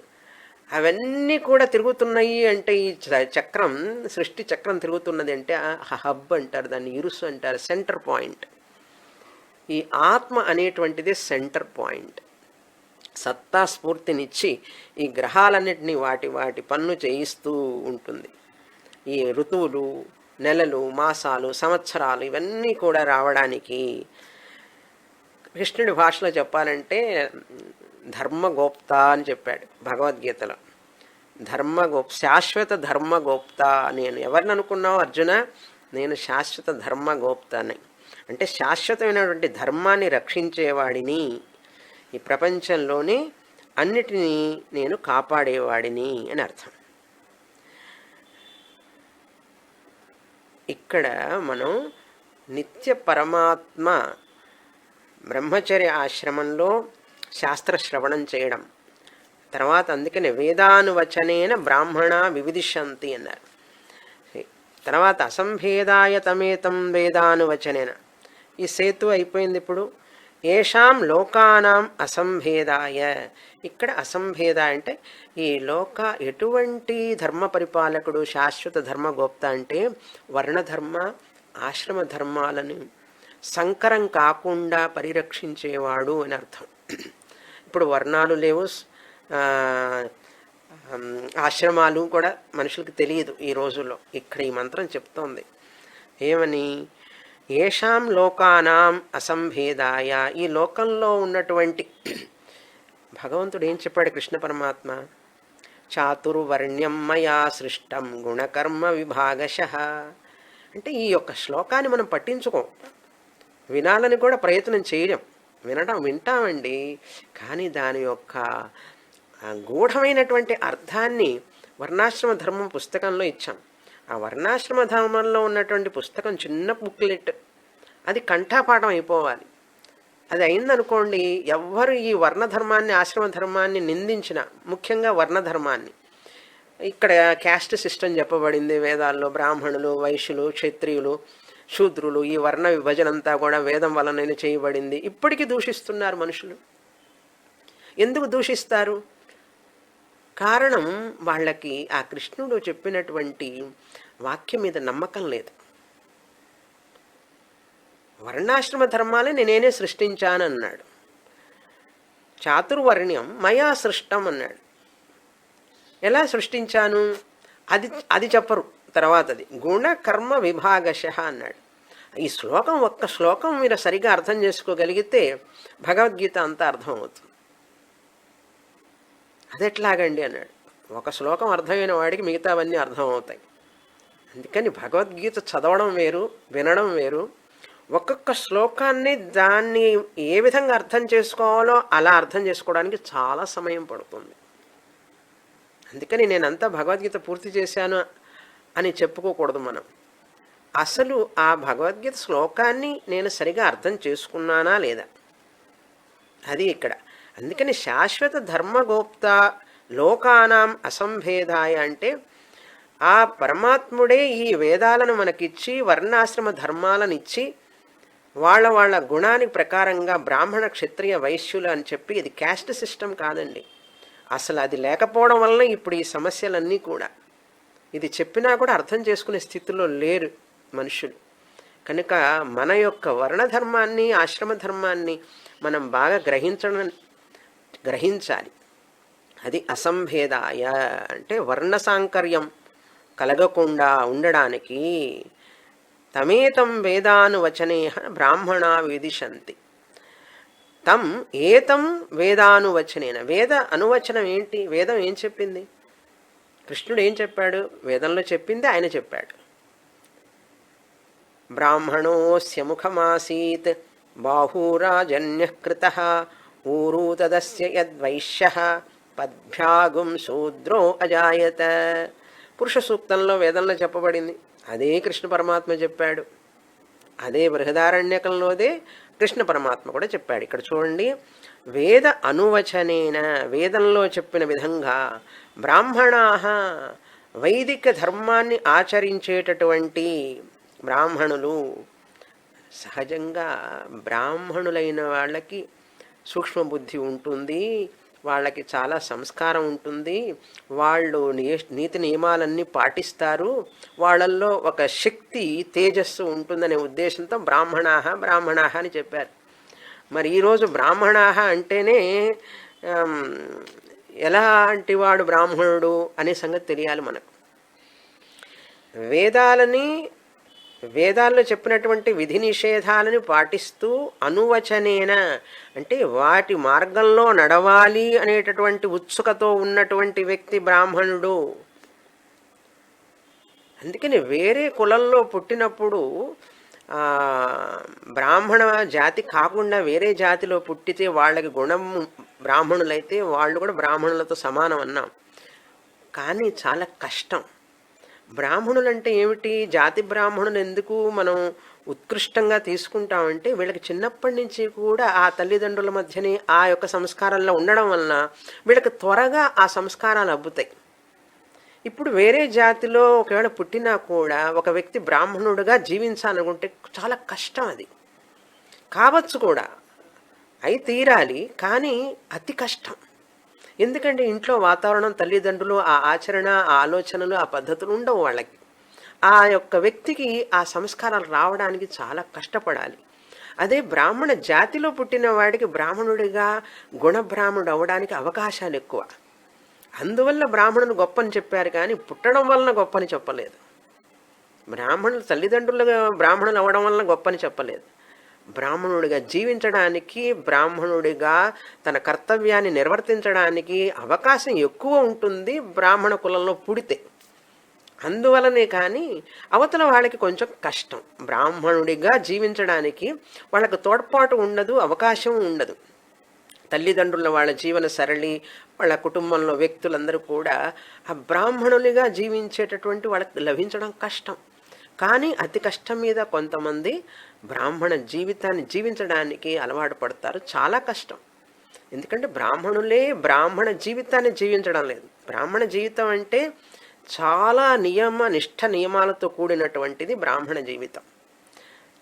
అవన్నీ కూడా తిరుగుతున్నాయి అంటే ఈ చక్రం, సృష్టి చక్రం తిరుగుతున్నది అంటే ఆ హబ్ అంటారు, దాన్ని ఇరుసు అంటారు, సెంటర్ పాయింట్. ఈ ఆత్మ అనేటువంటిది సెంటర్ పాయింట్. సత్తా స్ఫూర్తినిచ్చి ఈ గ్రహాలన్నింటినీ వాటి వాటి పన్ను చేయిస్తూ ఉంటుంది. ఈ ఋతువులు, నెలలు, మాసాలు, సంవత్సరాలు ఇవన్నీ కూడా రావడానికి కృష్ణుడి భాషలో చెప్పాలంటే ధర్మగోప్త అని చెప్పాడు భగవద్గీతలో. శాశ్వత ధర్మగోప్త. నేను ఎవరిని అనుకున్నావు అర్జున? నేను శాశ్వత ధర్మగోప్తని. అంటే శాశ్వతమైనటువంటి ధర్మాన్ని రక్షించేవాడిని, ఈ ప్రపంచంలోని అన్నిటినీ నేను కాపాడేవాడిని అని అర్థం. ఇక్కడ మనం నిత్య పరమాత్మ బ్రహ్మచర్య ఆశ్రమంలో శాస్త్ర శ్రవణం చేయడం, తర్వాత అందుకనే వేదానువచనేన బ్రాహ్మణ వివిదిషంతి అన్నారు. తర్వాత అసంభేదాయ తమేతం వేదానువచనేన, ఈ సేతు అయిపోయింది. ఇప్పుడు ఏషాం లోకానాం అసంభేదాయ, ఇక్కడ అసంభేద అంటే ఈ లోక ఎటువంటి ధర్మ పరిపాలకుడు, శాశ్వత ధర్మగోప్త అంటే వర్ణధర్మ ఆశ్రమ ధర్మాలను సంకరం కాకుండా పరిరక్షించేవాడు అని అర్థం. ఇప్పుడు వర్ణాలు లేవు, ఆశ్రమాలు కూడా మనుషులకు తెలియదు ఈ రోజుల్లో. ఇక్కడ ఈ మంత్రం చెప్తోంది ఏమని? ఏషాం లోకానాం అసంభేదాయ, ఈ లోకంలో ఉన్నటువంటి భగవంతుడు ఏం చెప్పాడు కృష్ణ పరమాత్మ? చాతుర్వర్ణ్యం మయా సృష్టం గుణకర్మ విభాగశః. అంటే ఈ యొక్క శ్లోకాన్ని మనం పట్టించుకోం, వినాలని కూడా ప్రయత్నం చేయలేం. వింటామండి, కానీ దాని యొక్క గూఢమైనటువంటి అర్థాన్ని వర్ణాశ్రమ ధర్మం పుస్తకంలో ఇచ్చాం. ఆ వర్ణాశ్రమ ధర్మంలో ఉన్నటువంటి పుస్తకం చిన్న బుక్లెట్, అది కంఠాపాఠం అయిపోవాలి. అది అయిందనుకోండి, ఎవ్వరు ఈ వర్ణధర్మాన్ని ఆశ్రమ ధర్మాన్ని నిందించిన, ముఖ్యంగా వర్ణధర్మాన్ని, ఇక్కడ క్యాస్ట్ సిస్టమ్ చెప్పబడింది వేదాల్లో, బ్రాహ్మణులు, వైశ్యులు, క్షత్రియులు, శూద్రులు, ఈ వర్ణ విభజన అంతా కూడా వేదం వలన చేయబడింది. ఇప్పటికీ దూషిస్తున్నారు మనుషులు. ఎందుకు దూషిస్తారు? కారణం వాళ్ళకి ఆ కృష్ణుడు చెప్పినటువంటి వాక్యం మీద నమ్మకం లేదు. వర్ణాశ్రమ ధర్మాలే నేనే సృష్టించానన్నాడు. చాతుర్వర్ణ్యం మయా సృష్టం అన్నాడు. ఎలా సృష్టించాను అది చెప్పరు. తర్వాతది గుణ కర్మ విభాగశ అన్నాడు. ఈ శ్లోకం, ఒక్క శ్లోకం మీరు సరిగా అర్థం చేసుకోగలిగితే భగవద్గీత అంతా అర్థమవుతుంది. అదెట్లాగండి అన్నాడు. ఒక శ్లోకం అర్థమైన వాడికి మిగతావన్నీ అర్థం అవుతాయి. అందుకని భగవద్గీత చదవడం వేరు, వినడం వేరు. ఒక్కొక్క శ్లోకాన్ని దాన్ని ఏ విధంగా అర్థం చేసుకోవాలో అలా అర్థం చేసుకోవడానికి చాలా సమయం పడుతుంది. అందుకని నేనంతా భగవద్గీత పూర్తి చేశాను అని చెప్పుకోకూడదు మనం. అసలు ఆ భగవద్గీత శ్లోకాన్ని నేను సరిగా అర్థం చేసుకున్నానా లేదా, అది ఇక్కడ. అందుకని శాశ్వత ధర్మగోప్త లోకానాం అసంభేదాయ అంటే ఆ పరమాత్ముడే ఈ వేదాలను మనకిచ్చి వర్ణాశ్రమ ధర్మాలను ఇచ్చి వాళ్ళ వాళ్ళ గుణానికి ప్రకారంగా బ్రాహ్మణ క్షత్రియ వైశ్యులు అని చెప్పి, ఇది క్యాస్ట్ సిస్టమ్ కాదండి. అసలు అది లేకపోవడం వలన ఇప్పుడు ఈ సమస్యలన్నీ కూడా, ఇది చెప్పినా కూడా అర్థం చేసుకునే స్థితిలో లేరు మనుషులు. కనుక మన యొక్క వర్ణధర్మాన్ని ఆశ్రమ ధర్మాన్ని మనం బాగా గ్రహించాలి. అది అసంభేదాయ అంటే వర్ణ సాంకర్యం కలగకుండా ఉండడానికి. తమేతం వేదానువచనే బ్రాహ్మణా విదిశంతి. తం ఏతం వేదానువచనేన. వేద అనువచనం ఏంటి? వేదం ఏం చెప్పింది? కృష్ణుడు ఏం చెప్పాడు? వేదంలో చెప్పింది ఆయన చెప్పాడు. బ్రాహ్మణోస్య ముఖమాసీత్ బాహూరాజన్యః కృతః ఊరు తదస్య యద్వైశ్యః పద్భ్యాగుం శూద్రో అజాయత. పురుష సూక్తంలో వేదంలో చెప్పబడింది. అదే కృష్ణ పరమాత్మ చెప్పాడు. అదే బృహదారణ్యకంలోదే కృష్ణ పరమాత్మ కూడా చెప్పాడు. ఇక్కడ చూడండి, వేద అనువచనేన, వేదంలో చెప్పిన విధంగా బ్రాహ్మణాః వైదిక ధర్మాన్ని ఆచరించేటటువంటి బ్రాహ్మణులు. సహజంగా బ్రాహ్మణులైన వాళ్ళకి సూక్ష్మబుద్ధి ఉంటుంది, వాళ్ళకి చాలా సంస్కారం ఉంటుంది, వాళ్ళు నీతి నియమాలన్నీ పాటిస్తారు, వాళ్ళల్లో ఒక శక్తి తేజస్సు ఉంటుందనే ఉద్దేశంతో బ్రాహ్మణాః బ్రాహ్మణాః అని చెప్పారు. మరి ఈరోజు బ్రాహ్మణాః అంటేనే ఎలాంటి వాడు బ్రాహ్మణుడు అనే సంగతి తెలియాలి మనకు. వేదాల్లో చెప్పినటువంటి విధి నిషేధాలను పాటిస్తూ అనువచనేన అంటే వాటి మార్గంలో నడవాలి అనేటటువంటి ఉత్సుకతో ఉన్నటువంటి వ్యక్తి బ్రాహ్మణుడు. అందుకని వేరే కులంలో పుట్టినప్పుడు బ్రాహ్మణ జాతి కాకుండా వేరే జాతిలో పుట్టితే వాళ్ళకి గుణం బ్రాహ్మణులైతే వాళ్ళు కూడా బ్రాహ్మణులతో సమానం అన్నాం. కానీ చాలా కష్టం. బ్రాహ్మణులు అంటే ఏమిటి? జాతి బ్రాహ్మణులు ఎందుకు మనం ఉత్కృష్టంగా తీసుకుంటామంటే వీళ్ళకి చిన్నప్పటి నుంచి కూడా ఆ తల్లిదండ్రుల మధ్యనే ఆ యొక్క సంస్కారాల్లో ఉండడం వలన వీళ్ళకి త్వరగా ఆ సంస్కారాలు అబ్బుతాయి. ఇప్పుడు వేరే జాతిలో ఒకవేళ పుట్టినా కూడా ఒక వ్యక్తి బ్రాహ్మణుడిగా జీవించాలనుకుంటే చాలా కష్టం. అది కావచ్చు కూడా, అయి తీరాలి, కానీ అతి కష్టం. ఎందుకంటే ఇంట్లో వాతావరణం, తల్లిదండ్రులు, ఆ ఆచరణ, ఆ ఆలోచనలు, ఆ పద్ధతులు ఉండవు వాళ్ళకి. ఆ యొక్క వ్యక్తికి ఆ సంస్కారాలు రావడానికి చాలా కష్టపడాలి. అదే బ్రాహ్మణ జాతిలో పుట్టిన వాడికి బ్రాహ్మణుడిగా గుణబ్రాహ్మణుడు అవ్వడానికి అవకాశాలు ఎక్కువ. అందువల్ల బ్రాహ్మణులు గొప్పని చెప్పారు, కానీ పుట్టడం వలన గొప్పని చెప్పలేదు. బ్రాహ్మణులు తల్లిదండ్రులుగా బ్రాహ్మణులు అవ్వడం వలన గొప్పని చెప్పలేదు. బ్రాహ్మణుడిగా జీవించడానికి, బ్రాహ్మణుడిగా తన కర్తవ్యాన్ని నిర్వర్తించడానికి అవకాశం ఎక్కువ ఉంటుంది బ్రాహ్మణ కులంలో పుడితే. అందువలనే కానీ అవతల వాళ్ళకి కొంచెం కష్టం. బ్రాహ్మణుడిగా జీవించడానికి వాళ్ళకు తోడ్పాటు ఉండదు, అవకాశం ఉండదు. తల్లిదండ్రుల వాళ్ళ జీవన సరళి, వాళ్ళ కుటుంబంలో వ్యక్తులందరూ కూడా ఆ బ్రాహ్మణులుగా జీవించేటటువంటి వాళ్ళకి లభించడం కష్టం. కానీ అతి కష్టం మీద కొంతమంది బ్రాహ్మణ జీవితాన్ని జీవించడానికి అలవాటు పడతారు. చాలా కష్టం. ఎందుకంటే బ్రాహ్మణులే బ్రాహ్మణ జీవితాన్ని జీవించడం లేదు. బ్రాహ్మణ జీవితం అంటే చాలా నిష్ఠ నియమాలతో కూడినటువంటిది బ్రాహ్మణ జీవితం.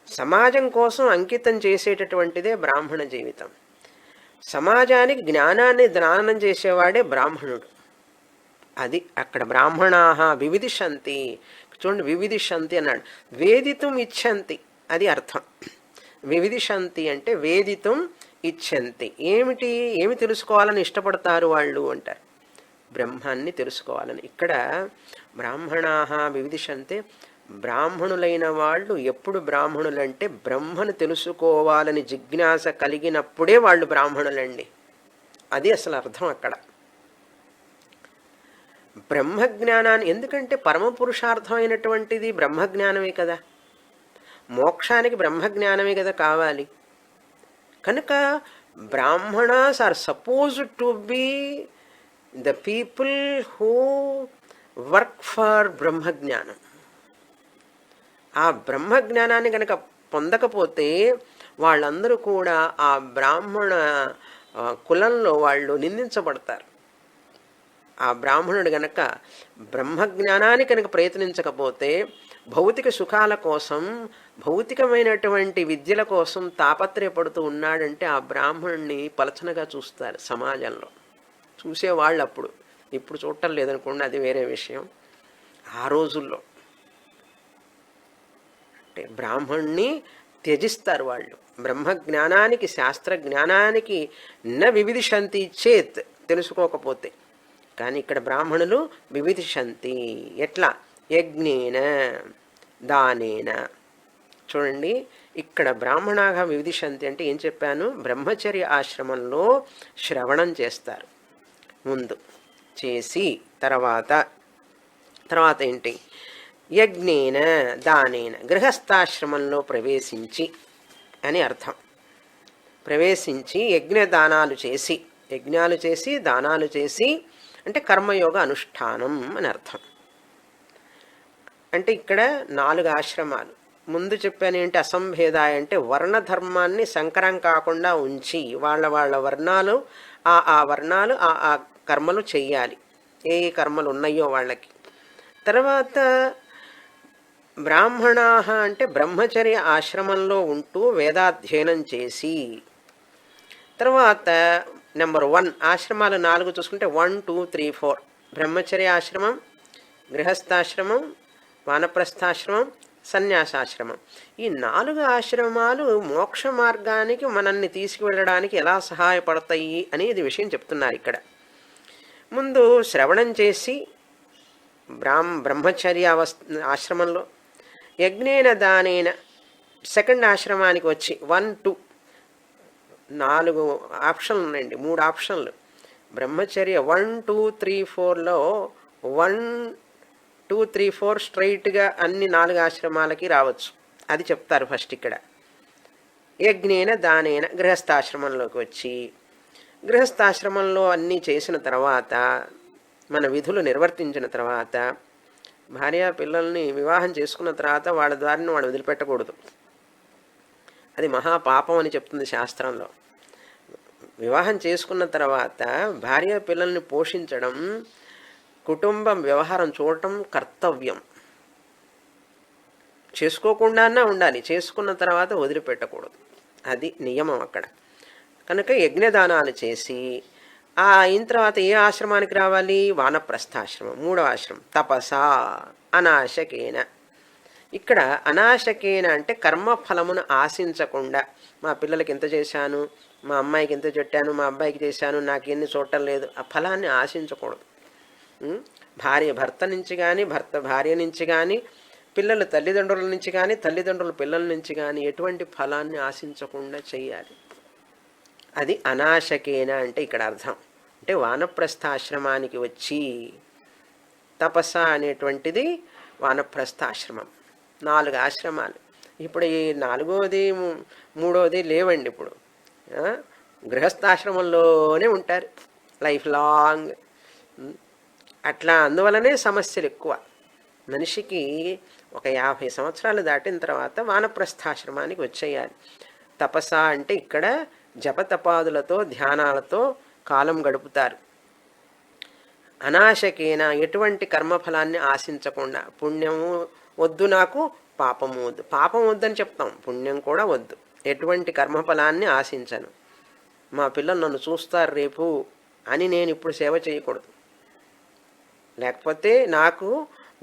సమాజం కోసం అంకితం చేసేటటువంటిదే బ్రాహ్మణ జీవితం. సమాజానికి జ్ఞానాన్ని దానం చేసేవాడే బ్రాహ్మణుడు. అది అక్కడ బ్రాహ్మణాః వివిదిషంతి. చూడండి, వివిదిషంతి అన్నాడు. వేదితుం ఇచ్చంతి, అది అర్థం. వివిదిషంతి అంటే వేదితుం ఇచ్చంతి. ఏమి తెలుసుకోవాలని ఇష్టపడతారు వాళ్ళు అంటారు? బ్రహ్మాన్ని తెలుసుకోవాలని. ఇక్కడ బ్రాహ్మణాః వివిదిషంతే, బ్రాహ్మణులైన వాళ్ళు ఎప్పుడు బ్రాహ్మణులంటే బ్రహ్మను తెలుసుకోవాలని జిజ్ఞాస కలిగినప్పుడే వాళ్ళు బ్రాహ్మణులండి. అది అసలు అర్థం అక్కడ. బ్రహ్మజ్ఞానాన్ని, ఎందుకంటే పరమ పురుషార్థమైనటువంటిది బ్రహ్మజ్ఞానమే కదా, మోక్షానికి బ్రహ్మజ్ఞానమే కదా కావాలి. కనుక Brahmanas are supposed to be the people who work for బ్రహ్మజ్ఞానం. ఆ బ్రహ్మజ్ఞానాన్ని కనుక పొందకపోతే వాళ్ళందరూ కూడా ఆ బ్రాహ్మణ కులంలో వాళ్ళు నిందించబడతారు. ఆ బ్రాహ్మణుడు గనక బ్రహ్మజ్ఞానాన్ని కనుక ప్రయత్నించకపోతే భౌతిక సుఖాల కోసం, భౌతికమైనటువంటి విద్యల కోసం తాపత్రయపడుతూ ఉన్నాడంటే ఆ బ్రాహ్మణుడిని పలచనగా చూస్తారు సమాజంలో. చూసేవాళ్ళు అప్పుడు, ఇప్పుడు చూడటం లేదనుకోండి, అది వేరే విషయం. ఆ రోజుల్లో అంటే బ్రాహ్మణ్ణి త్యజిస్తారు వాళ్ళు. బ్రహ్మజ్ఞానానికి, శాస్త్ర జ్ఞానానికి న వివిధిషంతి చేత్, తెలుసుకోకపోతే. కానీ ఇక్కడ బ్రాహ్మణులు వివిధిషంతి. ఎట్లా? యజ్ఞేన దానేన. చూడండి, ఇక్కడ బ్రాహ్మణాగా వివిధిషంతి అంటే ఏం చెప్పాను? బ్రహ్మచర్య ఆశ్రమంలో శ్రవణం చేస్తారు ముందు, చేసి తర్వాత ఏంటి? యజ్ఞేన దానేన, గృహస్థాశ్రమంలో ప్రవేశించి అని అర్థం. ప్రవేశించి యజ్ఞదానాలు చేసి, దానాలు చేసి అంటే కర్మయోగ అనుష్ఠానం అని అర్థం. అంటే ఇక్కడ 4 ఆశ్రమాలు ముందు చెప్పాను. ఏంటి? అసంభేదాయ అంటే వర్ణధర్మాన్ని సంకరం కాకుండా ఉంచి వాళ్ళ వర్ణాలు, ఆ వర్ణాలు ఆ కర్మలు చెయ్యాలి, ఏ కర్మలు ఉన్నాయో వాళ్ళకి. తర్వాత బ్రాహ్మణాహ అంటే బ్రహ్మచర్య ఆశ్రమంలో ఉంటూ వేదాధ్యయనం చేసి, తర్వాత నెంబర్ 1 ఆశ్రమాలు 4 చూసుకుంటే 1, 2, 3, 4 బ్రహ్మచర్య ఆశ్రమం, గృహస్థాశ్రమం, వానప్రస్థాశ్రమం, సన్యాసాశ్రమం. ఈ 4 ఆశ్రమాలు మోక్ష మార్గానికి మనల్ని తీసుకువెళ్ళడానికి ఎలా సహాయపడతాయి అనేది విషయం చెప్తున్నారు ఇక్కడ. ముందు శ్రవణం చేసి బ్రహ్మచర్య ఆశ్రమంలో, యజ్ఞేన దానేన సెకండ్ ఆశ్రమానికి వచ్చి 1, 2 4 ఆప్షన్లు ఉన్నాయండి, 3 ఆప్షన్లు. బ్రహ్మచర్య 1, 2, 3, 4లో 1, 2, 3, 4 స్ట్రైట్గా అన్ని 4 ఆశ్రమాలకి రావచ్చు. అది చెప్తారు ఫస్ట్ ఇక్కడ. యజ్ఞేన దానేన గృహస్థాశ్రమంలోకి వచ్చి, గృహస్థాశ్రమంలో అన్నీ చేసిన తర్వాత, మన విధులు నిర్వర్తించిన తర్వాత, భార్య పిల్లల్ని వివాహం చేసుకున్న తర్వాత వాళ్ళ దారిని వాడు వదిలిపెట్టకూడదు. అది మహాపాపం అని చెప్తుంది శాస్త్రంలో. వివాహం చేసుకున్న తర్వాత భార్య పిల్లల్ని పోషించడం, కుటుంబం వ్యవహారం చూడటం కర్తవ్యం. చేసుకోకుండానే ఉండాలి, చేసుకున్న తర్వాత వదిలిపెట్టకూడదు. అది నియమం అక్కడ. కనుక యజ్ఞదానాలు చేసి అయిన తర్వాత ఏ ఆశ్రమానికి రావాలి? వానప్రస్థాశ్రమం, 3వ ఆశ్రమం. తపసా అనాశకేన. ఇక్కడ అనాశకేన అంటే కర్మఫలమును ఆశించకుండా, మా పిల్లలకి ఎంత చేశాను, మా అమ్మాయికి ఎంత పెట్టాను, మా అబ్బాయికి చేశాను, నాకు ఎన్ని చూడటం లేదు, ఆ ఫలాన్ని ఆశించకూడదు. భార్య భర్త నుంచి కానీ, భర్త భార్య నుంచి కానీ, పిల్లలు తల్లిదండ్రుల నుంచి కానీ, తల్లిదండ్రుల పిల్లల నుంచి కానీ ఎటువంటి ఫలాన్ని ఆశించకుండా చెయ్యాలి. అది అనాశకేన అంటే ఇక్కడ అర్థం. అంటే వానప్రస్థాశ్రమానికి వచ్చి, తపస్స అనేటువంటిది వానప్రస్థాశ్రమం. 4 ఆశ్రమాలు. ఇప్పుడు ఈ 4వది 3వది లేవండి. ఇప్పుడు గృహస్థాశ్రమంలోనే ఉంటారు లైఫ్ లాంగ్. అట్లా అందువలనే సమస్యలు ఎక్కువ. మనిషికి ఒక 50 సంవత్సరాలు దాటిన తర్వాత వానప్రస్థాశ్రమానికి వచ్చేయాలి. తపస్స అంటే ఇక్కడ జపతపాదులతో, ధ్యానాలతో కాలం గడుపుతారు. అనాశకేన ఎటువంటి కర్మఫలాన్ని ఆశించకుండా, పుణ్యము వద్దు నాకు, పాపము వద్దు. పాపం వద్దని చెప్తాం, పుణ్యం కూడా వద్దు. ఎటువంటి కర్మఫలాన్ని ఆశించను. మా పిల్లలు నన్ను చూస్తారు రేపు అని నేను ఇప్పుడు సేవ చేయకూడదు. లేకపోతే నాకు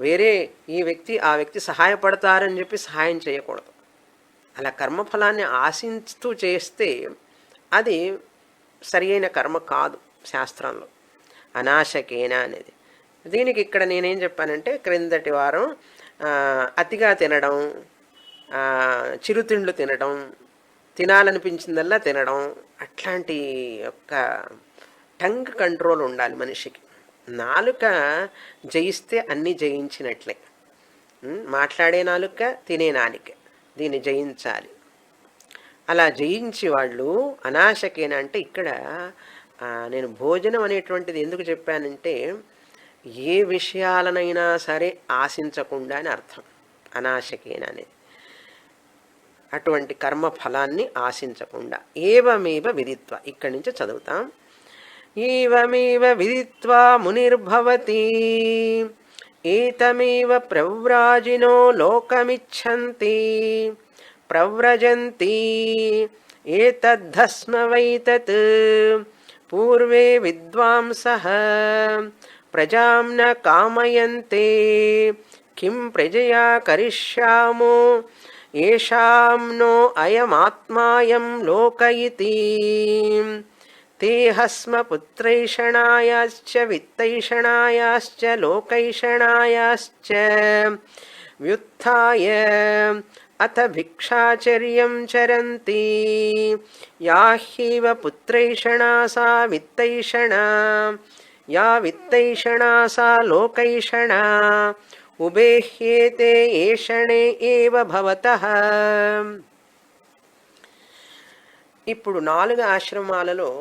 వేరే ఈ వ్యక్తి ఆ వ్యక్తి సహాయపడతారని చెప్పి సహాయం చేయకూడదు. అలా కర్మఫలాన్ని ఆశిస్తూ చేస్తే అది సరి అయిన కర్మ కాదు శాస్త్రంలో. అనాశకేన అనేది. దీనికి ఇక్కడ నేనేం చెప్పానంటే, క్రిందటి వారం అతిగా తినడం, చిరుతిండ్లు తినడం, తినాలనిపించిందల్లా తినడం, అట్లాంటి యొక్క టంగ్ కంట్రోల్ ఉండాలి మనిషికి. నాలుక జయిస్తే అన్నీ జయించినట్లే. మాట్లాడే నాలుక, తినే నాలుక, దీన్ని జయించాలి. అలా జయించి వాళ్ళు అనాశకేన అంటే ఇక్కడ నేను భోజనం అనేటువంటిది ఎందుకు చెప్పానంటే ఏ విషయాలనైనా సరే ఆశించకుండా అని అర్థం. అనాశకేన అనేది అటువంటి కర్మ ఫలాన్ని ఆశించకుండా. ఏవమేవ విదిత్వ, ఇక్కడి నుంచి చదువుతాం. ఏవమేవ విదిత్వా మునిర్భవతి ఏతమేవ ప్రవ్రాజినో లోకమిచ్చంతి ప్రవ్రజంతి ఏతద్ధస్మవైతత్ పూర్వే విద్వాంసః ప్రజాం న కామయంతే కిం ప్రజయా కరిష్యామో ఏషాం నో అయమాత్మాయం లోక ఇతి తే హస్మ పుత్రైషణాయాశ్చ విత్తైషణాయాశ్చ లోకైషణాయాశ్చ వ్యుత్థాయ అథ భిక్షాచర్యం చరంతి యా హ్యైవ పుత్రైషణా సా విత్తైషణా యా విత్తైషణా సా లోకైషణా ఉభేహ్యేతే ఏషణే ఏవ భవతః. ఇప్పుడు 4 ఆశ్రమాలలో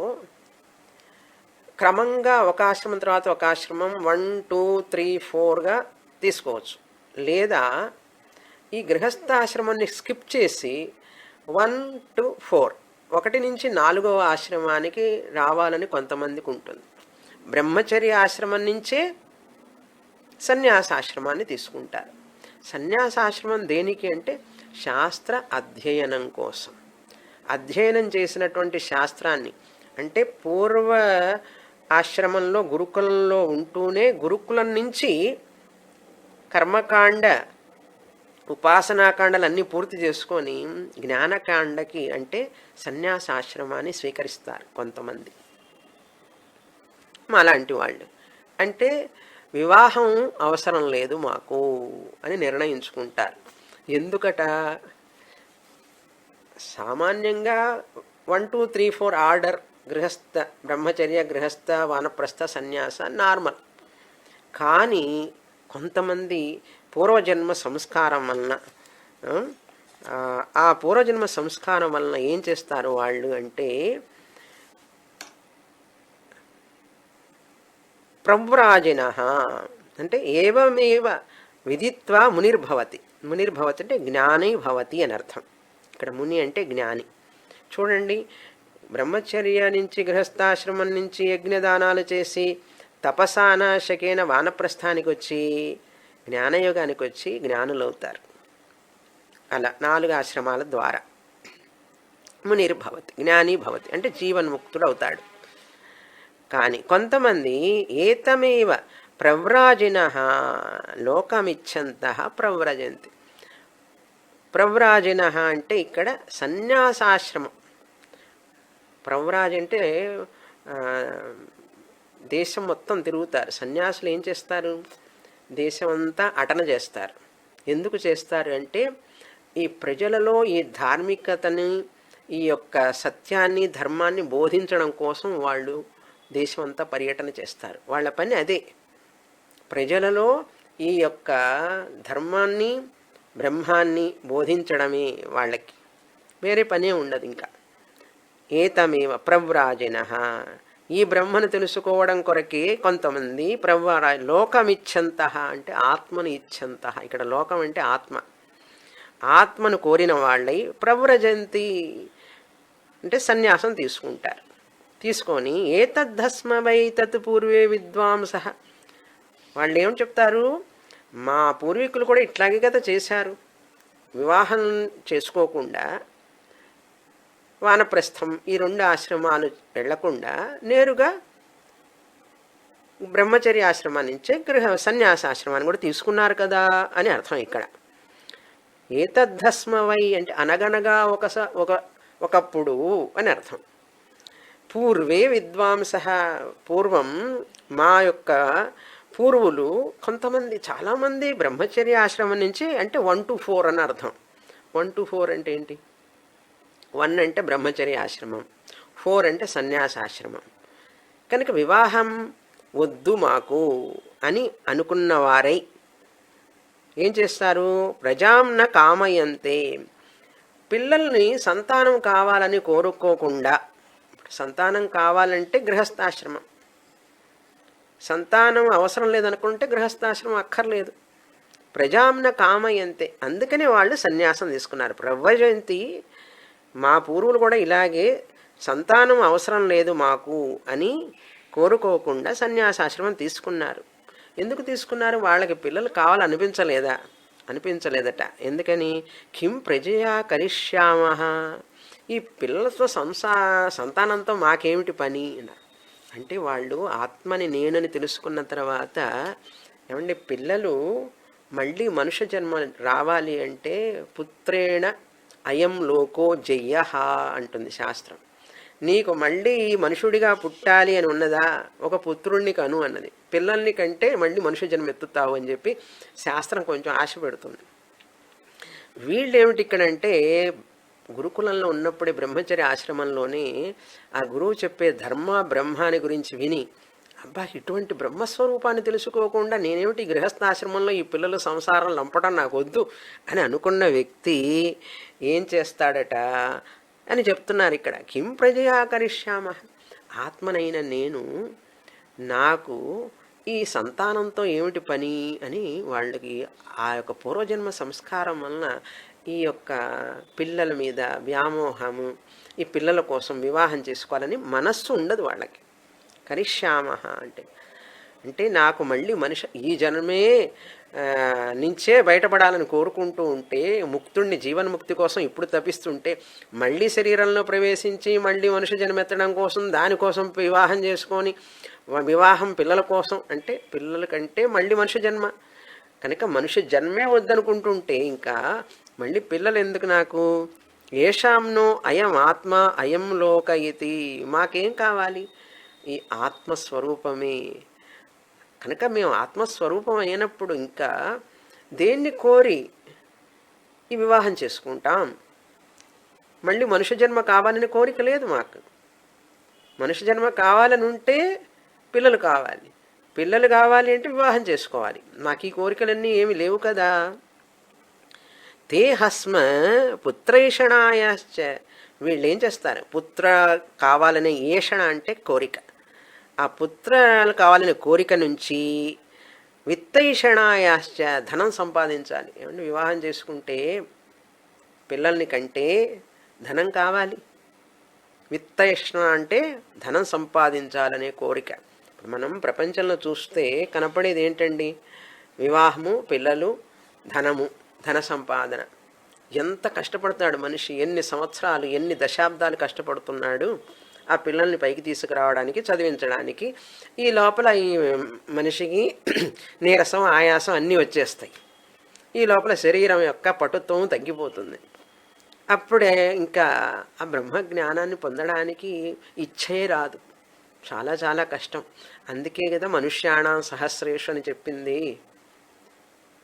క్రమంగా ఒక ఆశ్రమం తర్వాత ఒక ఆశ్రమం 1, 2, 3, 4గా తీసుకోవచ్చు. లేదా ఈ గృహస్థాశ్రమాన్ని స్కిప్ చేసి 1 to 4 1 నుంచి 4వ ఆశ్రమానికి రావాలని కొంతమందికి ఉంటుంది. బ్రహ్మచర్య ఆశ్రమం నుంచే సన్యాసాశ్రమాన్ని తీసుకుంటారు. సన్యాసాశ్రమం దేనికి అంటే శాస్త్ర అధ్యయనం కోసం. అధ్యయనం చేసినటువంటి శాస్త్రాన్ని అంటే పూర్వ ఆశ్రమంలో గురుకులంలో ఉంటూనే గురుకులం నుంచి కర్మకాండ ఉపాసనాకాండలన్నీ పూర్తి చేసుకొని జ్ఞానకాండకి అంటే సన్యాసాశ్రమాన్ని స్వీకరిస్తారు కొంతమంది. అలాంటి వాళ్ళు అంటే వివాహం అవసరం లేదు మాకు అని నిర్ణయించుకుంటారు. ఎందుకట? సామాన్యంగా 1, 2, 3, 4 ఆర్డర్ గృహస్థ బ్రహ్మచర్య గృహస్థ వానప్రస్థ సన్యాస నార్మల్. కానీ కొంతమంది పూర్వజన్మ సంస్కారం వలన ఆ పూర్వజన్మ సంస్కారం వలన ఏం చేస్తారు వాళ్ళు అంటే ప్రవ్రాజిన అంటే ఏవమేవ విదిత్వా మునిర్భవతి. మునిర్భవతి అంటే జ్ఞాని భవతి అని అర్థం. ఇక్కడ ముని అంటే జ్ఞాని. చూడండి, బ్రహ్మచర్య నుంచి గృహస్థాశ్రమం నుంచి యజ్ఞదానాలు చేసి తపసానాశకేన వానప్రస్థానికి వచ్చి జ్ఞానయోగానికి వచ్చి జ్ఞానులవుతారు. అలా 4 ఆశ్రమాల ద్వారా మునిర్భవతి జ్ఞాని భవతి అంటే జీవన్ముక్తుడు అవుతాడు. కానీ కొంతమంది ఏతమేవ ప్రవ్రాజిన లోకమిచ్చంత ప్రవ్రజంతి. ప్రవ్రాజిన అంటే ఇక్కడ సన్యాసాశ్రమం. ప్రవ్రాజ్ అంటే దేశం మొత్తం తిరుగుతారు. సన్యాసులు ఏం చేస్తారు? దేశం అంతా అటన చేస్తారు. ఎందుకు చేస్తారు అంటే ఈ ప్రజలలో ఈ ధార్మికతని ఈ యొక్క సత్యాన్ని ధర్మాన్ని బోధించడం కోసం వాళ్ళు దేశం అంతా పర్యటన చేస్తారు. వాళ్ళ పని అదే. ప్రజలలో ఈ యొక్క ధర్మాన్ని బ్రహ్మాన్ని బోధించడమే వాళ్ళకి, వేరే పనే ఉండదు. ఇంకా ఏతమేవ ప్రవ్రాజిన ఈ బ్రహ్మను తెలుసుకోవడం కొరకే కొంతమంది లోకమిచ్చంత అంటే ఆత్మను ఇచ్చంత. ఇక్కడ లోకం అంటే ఆత్మ. ఆత్మను కోరిన వాళ్ళై ప్రవ్రజంతి అంటే సన్యాసం తీసుకుంటారు. తీసుకొని ఏతద్ధస్మ వై తత్ పూర్వే విద్వాంస. వాళ్ళు ఏం చెప్తారు? మా పూర్వీకులు కూడా ఇట్లాగే కదా చేశారు. వివాహం చేసుకోకుండా వానప్రస్థం ఈ 2 ఆశ్రమాలు వెళ్లకుండా నేరుగా బ్రహ్మచర్య ఆశ్రమం నుంచే సన్యాసాశ్రమాన్ని కూడా తీసుకున్నారు కదా అని అర్థం. ఇక్కడ ఏతద్ధస్మ వై అంటే అనగనగా ఒకప్పుడు అని అర్థం. పూర్వే విద్వాంస పూర్వం మా యొక్క పూర్వులు కొంతమంది చాలామంది బ్రహ్మచర్య ఆశ్రమం నుంచి అంటే 1 to 4 అని అర్థం. 1 to 4 అంటే ఏంటి? 1 అంటే బ్రహ్మచర్య ఆశ్రమం, 4 అంటే సన్యాసాశ్రమం. కనుక వివాహం వద్దు మాకు అని అనుకున్నవారై ఏం చేస్తారు? ప్రజాంన కామయంతే, పిల్లల్ని సంతానం కావాలని కోరుకోకుండా, సంతానం కావాలంటే గృహస్థాశ్రమం, సంతానం అవసరం లేదనుకుంటే గృహస్థాశ్రమం అక్కర్లేదు. ప్రజాంన కామయంతే, అందుకనే వాళ్ళు సన్యాసం తీసుకున్నారు. ప్రవ్రజంతి, మా పూర్వులు కూడా ఇలాగే సంతానం అవసరం లేదు మాకు అని కోరుకోకుండా సన్యాసాశ్రమం తీసుకున్నారు. ఎందుకు తీసుకున్నారు? వాళ్ళకి పిల్లలు అనిపించలేదట. ఎందుకని? కిం ప్రజయా కరిష్యామః, ఈ పిల్లలతో సంతానంతో మాకేమిటి పని అంటే, వాళ్ళు ఆత్మని నేనని తెలుసుకున్న తర్వాత, ఏమండి పిల్లలు మళ్ళీ మనుష్య జన్మ రావాలి అంటే పుత్రేణ అయం లోకో జయ్యః అంటుంది శాస్త్రం. నీకు మళ్ళీ మనుషుడిగా పుట్టాలి అని ఉన్నదా? ఒక పుత్రుణ్ణి కను అన్నది. పిల్లల్ని కంటే మళ్ళీ మనుష్య జన్మ ఎత్తుతావు అని చెప్పి శాస్త్రం కొంచెం ఆశ పెడుతుంది. వీళ్ళేమిటి ఇక్కడంటే, గురుకులంలో ఉన్నప్పుడే బ్రహ్మచర్య ఆశ్రమంలోనే ఆ గురువు చెప్పే ధర్మ బ్రహ్మాని గురించి విని, అబ్బా ఇటువంటి బ్రహ్మస్వరూపాన్ని తెలుసుకోకుండా నేనేమిటి గృహస్థాశ్రమంలో ఈ పిల్లలు సంసారం లంపటం నాకు వద్దు అని అనుకున్న వ్యక్తి ఏం చేస్తాడట అని చెప్తున్నారు ఇక్కడ. కిం ప్రజయా కరిష్యామ, ఆత్మనైన నేను, నాకు ఈ సంతానంతో ఏమిటి పని అని వాళ్ళకి ఆ యొక్క పూర్వజన్మ సంస్కారం వలన ఈ యొక్క పిల్లల మీద వ్యామోహము, ఈ పిల్లల కోసం వివాహం చేసుకోవాలని మనస్సు ఉండదు వాళ్ళకి. కరిష్యామ అంటే నాకు మళ్ళీ మనిషి ఈ జన్మే నుంచే బయటపడాలని కోరుకుంటూ ఉంటే, ముక్తుణ్ణి జీవన్ముక్తి కోసం ఇప్పుడు తపిస్తుంటే, మళ్ళీ శరీరంలో ప్రవేశించి మళ్ళీ మనుష్య జన్మెత్తడం కోసం, దానికోసం వివాహం చేసుకొని, వివాహం పిల్లల కోసం అంటే పిల్లల కంటే మళ్ళీ మనుష్య జన్మ కనుక మనుష్య జన్మే వద్దనుకుంటుంటే ఇంకా మళ్ళీ పిల్లలు ఎందుకు నాకు? ఏషాంనో అయం ఆత్మ అయం లోక ఇతి, మాకేం కావాలి? ఈ ఆత్మస్వరూపమే. కనుక మేము ఆత్మస్వరూపం అయినప్పుడు ఇంకా దేన్ని కోరి ఈ వివాహం చేసుకుంటాం? మళ్ళీ మనుష్య జన్మ కావాలని కోరిక లేదు మాకు. మనుష్య జన్మ కావాలని ఉంటే పిల్లలు కావాలి, పిల్లలు కావాలి అంటే వివాహం చేసుకోవాలి. మాకు ఈ కోరికలన్నీ ఏమి లేవు కదా. తే హస్మ పుత్రైషణాయాశ్చ, వీళ్ళు ఏం చేస్తారు? పుత్ర కావాలనే ఏషణ అంటే కోరిక, ఆ పుత్రాలు కావాలనే కోరిక నుంచి విత్తైషణాయాశ్చ, ధనం సంపాదించాలి. ఏమంటే వివాహం చేసుకుంటే పిల్లల్ని కంటే ధనం కావాలి. విత్తైషణ అంటే ధనం సంపాదించాలనే కోరిక. ఇప్పుడు మనం ప్రపంచంలో చూస్తే కనపడేది ఏంటండి? వివాహము, పిల్లలు, ధనము, ధన సంపాదన. ఎంత కష్టపడుతున్నాడు మనిషి, ఎన్ని సంవత్సరాలు ఎన్ని దశాబ్దాలు కష్టపడుతున్నాడు ఆ పిల్లల్ని పైకి తీసుకురావడానికి, చదివించడానికి. ఈ లోపల ఈ మనిషికి నీరసం, ఆయాసం అన్నీ వచ్చేస్తాయి. ఈ లోపల శరీరం యొక్క పటుత్వం తగ్గిపోతుంది. అప్పుడే ఇంకా ఆ బ్రహ్మ జ్ఞానాన్ని పొందడానికి ఇచ్చే రాదు. చాలా చాలా కష్టం. అందుకే కదా మనుష్యాణం సహస్రేషు అని చెప్పింది.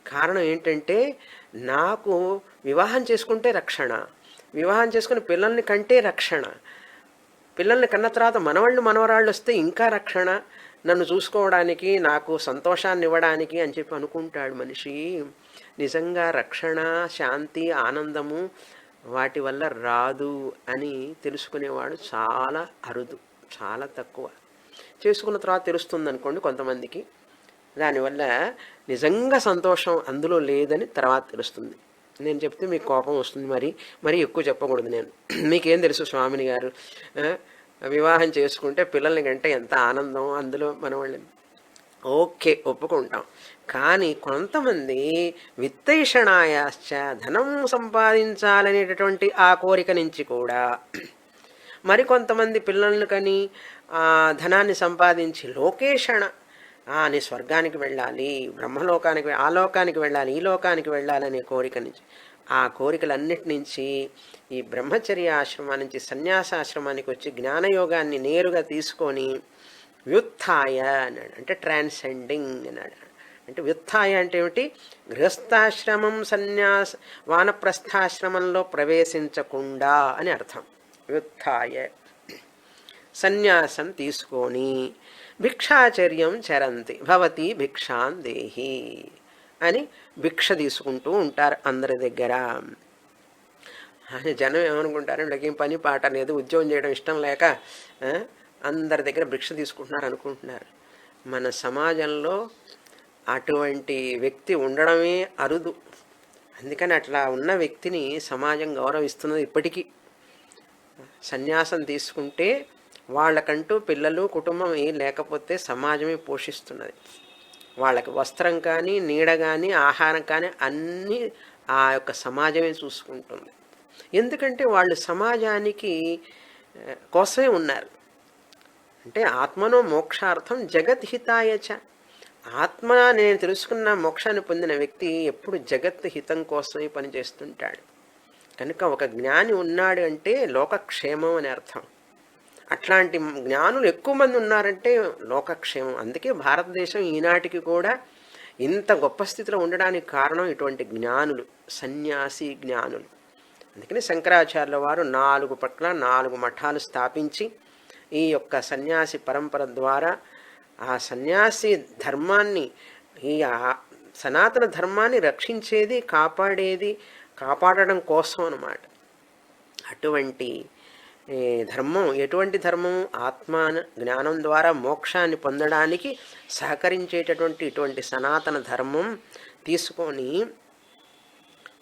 కారణం ఏంటంటే, నాకు వివాహం చేసుకుంటే రక్షణ, వివాహం చేసుకుని పిల్లల్ని కంటే రక్షణ, పిల్లల్ని కన్న తర్వాత మనవాళ్ళు మనవరాళ్ళు వస్తే ఇంకా రక్షణ, నన్ను చూసుకోవడానికి, నాకు సంతోషాన్ని ఇవ్వడానికి అని చెప్పి అనుకుంటాడు మనిషి. నిజంగా రక్షణ, శాంతి, ఆనందము వాటి వల్ల రాదు అని తెలుసుకునేవాడు చాలా అరుదు, చాలా తక్కువ. చేసుకున్న తర్వాత తెలుస్తుంది అనుకోండి కొంతమందికి. దానివల్ల నిజంగా సంతోషం అందులో లేదని తర్వాత తెలుస్తుంది. నేను చెప్తే మీకు కోపం వస్తుంది, మరీ ఎక్కువ చెప్పకూడదు. నేను మీకేం తెలుసు స్వామిని గారు, వివాహం చేసుకుంటే పిల్లల్ని కంటే ఎంత ఆనందం అందులో మనవాళ్ళని. ఓకే, ఒప్పుకుంటాం. కానీ కొంతమంది విత్తైషణాయాశ్చ, ధనం సంపాదించాలనేటటువంటి ఆ కోరిక నుంచి కూడా, మరికొంతమంది పిల్లలను కని ధనాన్ని సంపాదించి లోకేషణ, నీ స్వర్గానికి వెళ్ళాలి, బ్రహ్మలోకానికి, ఆ లోకానికి వెళ్ళాలి, ఈ లోకానికి వెళ్ళాలనే కోరిక నుంచి, ఆ కోరికలన్నిటి నుంచి ఈ బ్రహ్మచర్య ఆశ్రమం నుంచి సన్యాసాశ్రమానికి వచ్చి జ్ఞానయోగాన్ని నేరుగా తీసుకొని వ్యుత్థాయ అన్నాడు. అంటే ట్రాన్సెండింగ్ అన్నాడు. అంటే వ్యుత్థాయ అంటే ఏమిటి? గృహస్థాశ్రమం, వానప్రస్థాశ్రమంలో ప్రవేశించకుండా అని అర్థం. వ్యుత్థాయ సన్యాసం తీసుకొని భిక్షాచర్యం చరంతి భవతి భిక్షాం దేహి అని భిక్ష తీసుకుంటూ ఉంటారు అందరి దగ్గర. జనం ఏమనుకుంటారు, వీళ్ళకి ఏం పని పాట లేదు, ఉద్యోగం చేయడం ఇష్టం లేక అందరి దగ్గర భిక్ష తీసుకుంటున్నారు అనుకుంటున్నారు. మన సమాజంలో అటువంటి వ్యక్తి ఉండడమే అరుదు. అందుకని అట్లా ఉన్న వ్యక్తిని సమాజం గౌరవిస్తున్నది ఇప్పటికీ. సన్యాసం తీసుకుంటే వాళ్ళకంటూ పిల్లలు కుటుంబం ఏం లేకపోతే సమాజమే పోషిస్తున్నది. వాళ్ళకి వస్త్రం కానీ నీడ కానీ ఆహారం కానీ అన్నీ ఆ యొక్క సమాజమే చూసుకుంటుంది. ఎందుకంటే వాళ్ళు సమాజానికి కోసమే ఉన్నారు. అంటే ఆత్మనో మోక్షార్థం జగద్హితాయచ. ఆత్మ నేను తెలుసుకున్న మోక్షాన్ని పొందిన వ్యక్తి ఎప్పుడు జగత్ హితం కోసమే పనిచేస్తుంటాడు. కనుక ఒక జ్ఞాని ఉన్నాడు అంటే లోకక్షేమం అని అర్థం. అట్లాంటి జ్ఞానులు ఎక్కువ మంది ఉన్నారంటే లోకక్షేమం. అందుకే భారతదేశం ఈనాటికి కూడా ఇంత గొప్ప స్థితిలో ఉండడానికి కారణం ఇటువంటి జ్ఞానులు, సన్యాసి జ్ఞానులు. అందుకని శంకరాచార్యుల వారు 4 పట్ల 4 మఠాలు స్థాపించి ఈ యొక్క సన్యాసి పరంపర ద్వారా ఆ సన్యాసి ధర్మాన్ని, ఈ సనాతన ధర్మాన్ని రక్షించేది, కాపాడడం కోసం అన్నమాట. అటువంటి ధర్మం, ఎటువంటి ధర్మం? ఆత్మ జ్ఞానం ద్వారా మోక్షాన్ని పొందడానికి సహకరించేటటువంటి ఇటువంటి సనాతన ధర్మం తీసుకొని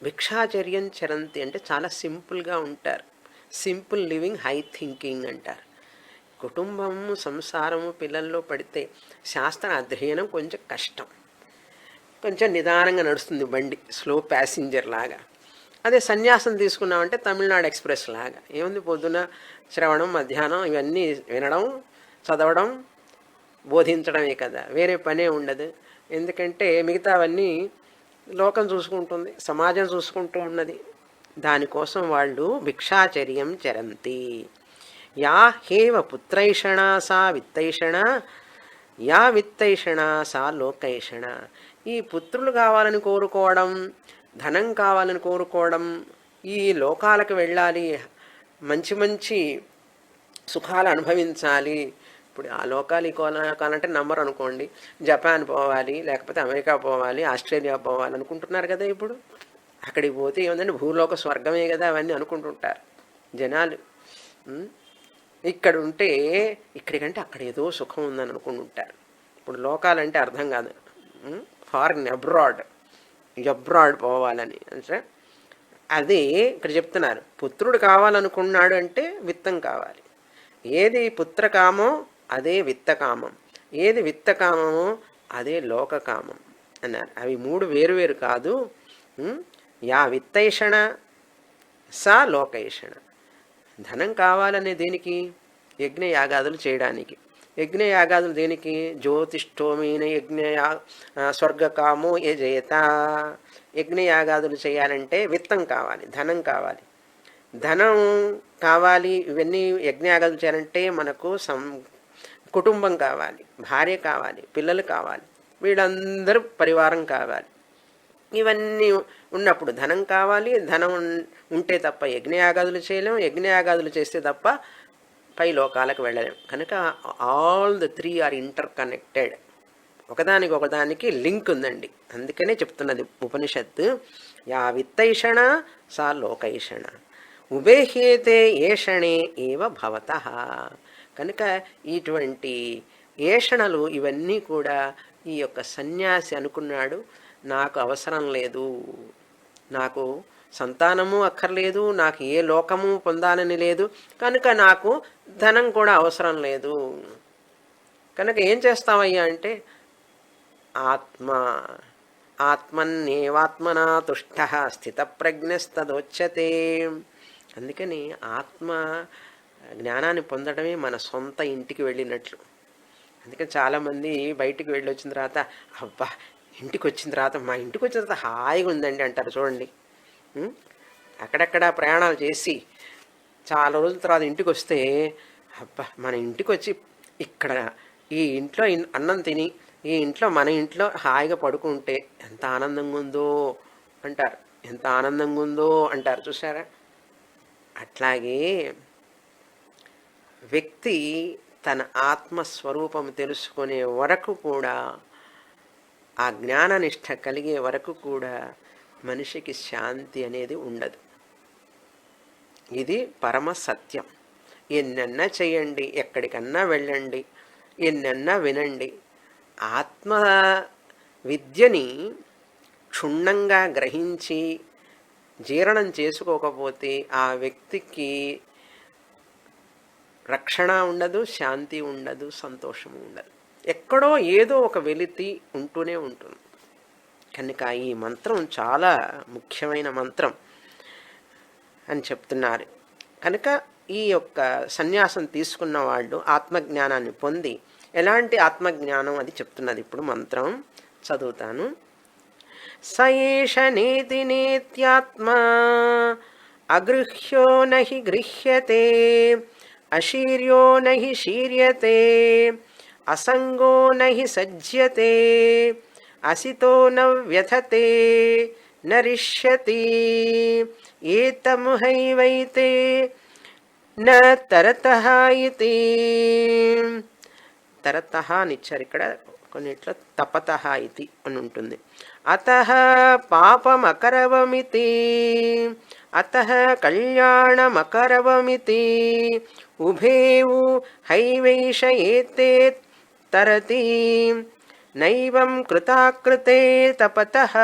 భిక్షాచర్యం చరంతి అంటే చాలా సింపుల్గా ఉంటారు. సింపుల్ లివింగ్, హై థింకింగ్ అంటారు. కుటుంబము, సంసారము, పిల్లల్లో పడితే శాస్త్ర అధ్యయనం కొంచెం కష్టం, కొంచెం నిదానంగా నడుస్తుంది బండి, స్లో ప్యాసింజర్ లాగా. అదే సన్యాసం తీసుకున్నామంటే తమిళనాడు ఎక్స్ప్రెస్ లాగా ఏముంది, పొద్దున శ్రవణం, మధ్యాహ్నం ఇవన్నీ వినడం, చదవడం, బోధించడమే కదా, వేరే పనే ఉండదు. ఎందుకంటే మిగతావన్నీ లోకం చూసుకుంటుంది, సమాజం చూసుకుంటూ ఉన్నది. దానికోసం వాళ్ళు భిక్షాచర్యం చరంతి. యా హేవ పుత్రైషణ సా విత్తైషణ, యా విత్తైషణ సా లోకైషణ. ఈ పుత్రులు కావాలని కోరుకోవడం, ధనం కావాలని కోరుకోవడం, ఈ లోకాలకు వెళ్ళాలి, మంచి మంచి సుఖాలు అనుభవించాలి. ఇప్పుడు ఆ లోకాలు, ఈ లోకాలంటే నంబర్ అనుకోండి, జపాన్ పోవాలి, లేకపోతే అమెరికా పోవాలి, ఆస్ట్రేలియా పోవాలి అనుకుంటున్నారు కదా. ఇప్పుడు అక్కడికి పోతే ఏముందంటే భూలోక స్వర్గమే కదా అవన్నీ అనుకుంటుంటారు జనాలు. ఇక్కడ ఉంటే ఇక్కడికంటే అక్కడ ఏదో సుఖం ఉందని అనుకుంటుంటారు. ఇప్పుడు లోకాలంటే అర్థం కాదు, ఫారిన్, అబ్రాడ్ పోవాలని అంటే అదే ఇక్కడ చెప్తున్నారు. పుత్రుడు కావాలనుకున్నాడు అంటే విత్తం కావాలి. ఏది పుత్రకామో అదే విత్తకామం, ఏది విత్తకామమో అదే లోకకామం అన్నారు. అవి 3 వేరు కాదు. యా విత్తైషణ సా లోకైషణ. ధనం కావాలనే దేనికి? యజ్ఞయాగాదులు చేయడానికి. యజ్ఞయాగాదులు దేనికి? జ్యోతిష్ఠోమీన స్వర్గకామో యజేత. యజ్ఞయాగాదులు చేయాలంటే విత్తం కావాలి, ధనం కావాలి. ధనం కావాలి. ఇవన్నీ యజ్ఞయాగాదులు చేయాలంటే మనకు కుటుంబం కావాలి, భార్య కావాలి, పిల్లలు కావాలి, వీళ్ళందరూ పరివారం కావాలి. ఇవన్నీ ఉన్నప్పుడు ధనం కావాలి. ధనం ఉంటే తప్ప యజ్ఞయాగాదులు చేయలేం, యజ్ఞయాగాదులు చేస్తే తప్ప పై లోకాలకు వెళ్ళలేం. కనుక all the 3 are inter connected. ఒకదానికి లింక్ ఉందండి. అందుకనే చెప్తున్నది ఉపనిషత్తు, యా విత్తైషణ సా లోకైషణ ఉభేహ్యేతే ఏషణే ఏవ భవతః. కనుక ఇటువంటి ఏషణలు ఇవన్నీ కూడా ఈ యొక్క సన్యాసి అనుకున్నాడు, నాకు అవసరం లేదు, నాకు సంతానము అక్కర్లేదు, నాకు ఏ లోకము పొందాలని లేదు, కనుక నాకు ధనం కూడా అవసరం లేదు. కనుక ఏం చేస్తామయ్యా అంటే ఆత్మన్నేవాత్మనా తుష్ట స్థితప్రజ్ఞస్తదోచ్యతే. అందుకని ఆత్మ జ్ఞానాన్ని పొందడమే మన సొంత ఇంటికి వెళ్ళినట్లు. అందుకని చాలామంది బయటికి వెళ్ళి వచ్చిన తర్వాత, అబ్బా ఇంటికి వచ్చిన తర్వాత, మా ఇంటికి వచ్చిన తర్వాత హాయిగా ఉందండి అంటారు. చూడండి, అక్కడక్కడ ప్రయాణాలు చేసి చాలా రోజుల తర్వాత ఇంటికి వస్తే, అబ్బా మన ఇంటికి వచ్చి ఇక్కడ ఈ ఇంట్లో అన్నం తిని ఈ ఇంట్లో మన ఇంట్లో హాయిగా పడుకుంటే ఎంత ఆనందంగా ఉందో అంటారు, ఎంత ఆనందంగా ఉందో అంటారు. చూసారా? అట్లాగే వ్యక్తి తన ఆత్మస్వరూపం తెలుసుకునే వరకు కూడా, ఆ జ్ఞాననిష్ట కలిగే వరకు కూడా మనిషికి శాంతి అనేది ఉండదు. ఇది పరమ సత్యం. ఎన్నన్నా చేయండి, ఎక్కడికన్నా వెళ్ళండి, ఎన్నన్నా వినండి, ఆత్మ విద్యని క్షుణ్ణంగా గ్రహించి జీర్ణం చేసుకోకపోతే ఆ వ్యక్తికి రక్షణ ఉండదు, శాంతి ఉండదు, సంతోషము ఉండదు. ఎక్కడో ఏదో ఒక వెలితి ఉంటూనే ఉంటుంది. కనుక ఈ మంత్రం చాలా ముఖ్యమైన మంత్రం అని చెప్తున్నారు. కనుక ఈ యొక్క సన్యాసం తీసుకున్న వాళ్ళు ఆత్మజ్ఞానాన్ని పొంది, ఎలాంటి ఆత్మజ్ఞానం అది చెప్తున్నది ఇప్పుడు మంత్రం చదువుతాను. సయేష నేతి నేత్యాత్మా అగృహ్యో నహి గృహ్యతే అశీర్యో నహి శీర్యతే అసంగో నహి సజ్యతే అసితో న వ్యథతే నరిష్యతి ఏతముహైవైతే న తరతః ఇతి. తరతః అని ఇచ్చారు ఇక్కడ, కొన్నిట్లో తపతః ఇతి అని ఉంటుంది. అతః పాపమకరవమితి అతః కళ్యాణమకరవమితి ఉభేవు హైవైష ఏతే తరతి నైవం కృతాకృతే తపతః.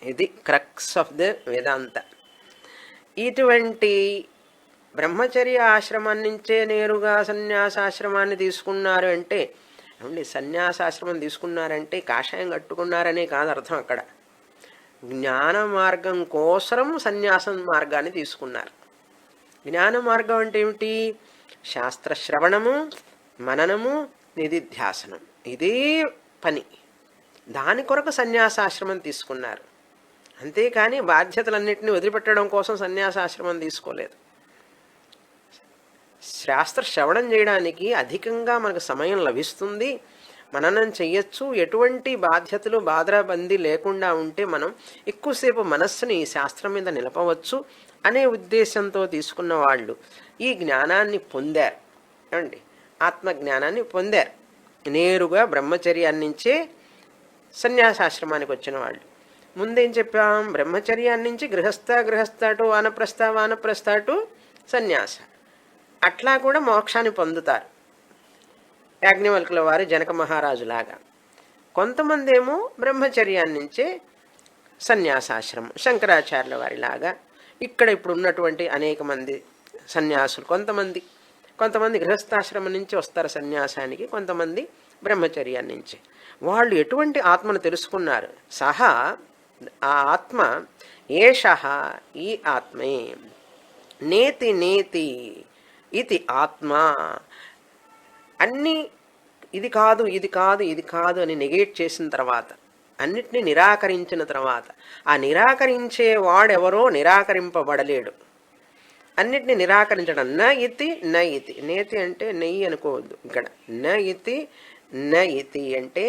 ఇది క్రక్స్ ఆఫ్ ద వేదాంత. ఇటువంటి బ్రహ్మచర్య ఆశ్రమం నుంచే నేరుగా సన్యాసాశ్రమాన్ని తీసుకున్నారు అంటే, ఏమండి సన్యాసాశ్రమం తీసుకున్నారంటే కాషాయం కట్టుకున్నారనే కాదు అర్థం. అక్కడ జ్ఞాన మార్గం కోసం సన్యాసం మార్గాన్ని తీసుకున్నారు. జ్ఞాన మార్గం అంటే ఏమిటి? శాస్త్ర శ్రవణము, మననము, నిధిధ్యాసనం, ఇదే పని. దాని కొరకు సన్యాసాశ్రమం తీసుకున్నారు. అంతేకాని బాధ్యతలన్నింటినీ వదిలిపెట్టడం కోసం సన్యాసాశ్రమం తీసుకోలేదు. శాస్త్ర శ్రవణం చేయడానికి అధికంగా మనకు సమయం లభిస్తుంది, మననం చెయ్యొచ్చు. ఎటువంటి బాధ్యతలు బాధరబందీ లేకుండా ఉంటే మనం ఎక్కువసేపు మనస్సుని శాస్త్రం మీద నిలపవచ్చు అనే ఉద్దేశంతో తీసుకున్న వాళ్ళు ఈ జ్ఞానాన్ని పొందారు. ఏమండి, ఆత్మజ్ఞానాన్ని పొందారు. నేరుగా బ్రహ్మచర్యాన్ని నుంచే సన్యాసాశ్రమానికి వచ్చిన వాళ్ళు. ముందేం చెప్పాం? బ్రహ్మచర్యాన్ని నుంచి గృహస్థ టు వానప్రస్థ టు సన్యాస. అట్లా కూడా మోక్షాన్ని పొందుతారు యాజ్ఞవల్కుల వారు, జనక మహారాజులాగా. కొంతమంది ఏమో బ్రహ్మచర్యాన్ని నుంచే సన్యాసాశ్రమం, శంకరాచార్యుల వారిలాగా. ఇక్కడ ఇప్పుడు ఉన్నటువంటి అనేక మంది సన్యాసులు, కొంతమంది గృహస్థాశ్రమం నుంచి వస్తారు సన్యాసానికి, కొంతమంది బ్రహ్మచర్యాన్ని నుంచి. వాళ్ళు ఎటువంటి ఆత్మను తెలుసుకున్నారు? సహా ఆ ఆత్మ, ఏషః ఈ ఆత్మే, నేతి నేతి ఇది ఆత్మ. అన్నీ ఇది కాదు ఇది కాదు ఇది కాదు అని నెగేట్ చేసిన తర్వాత, అన్నిటినీ నిరాకరించిన తర్వాత, ఆ నిరాకరించే వాడెవరో నిరాకరింపబడలేడు. అన్నిటిని నిరాకరించడం. న ఇతి న ఇతి. నేతి అంటే నెయ్యి అనుకోవద్దు ఇక్కడ. న ఇతి న ఇతి అంటే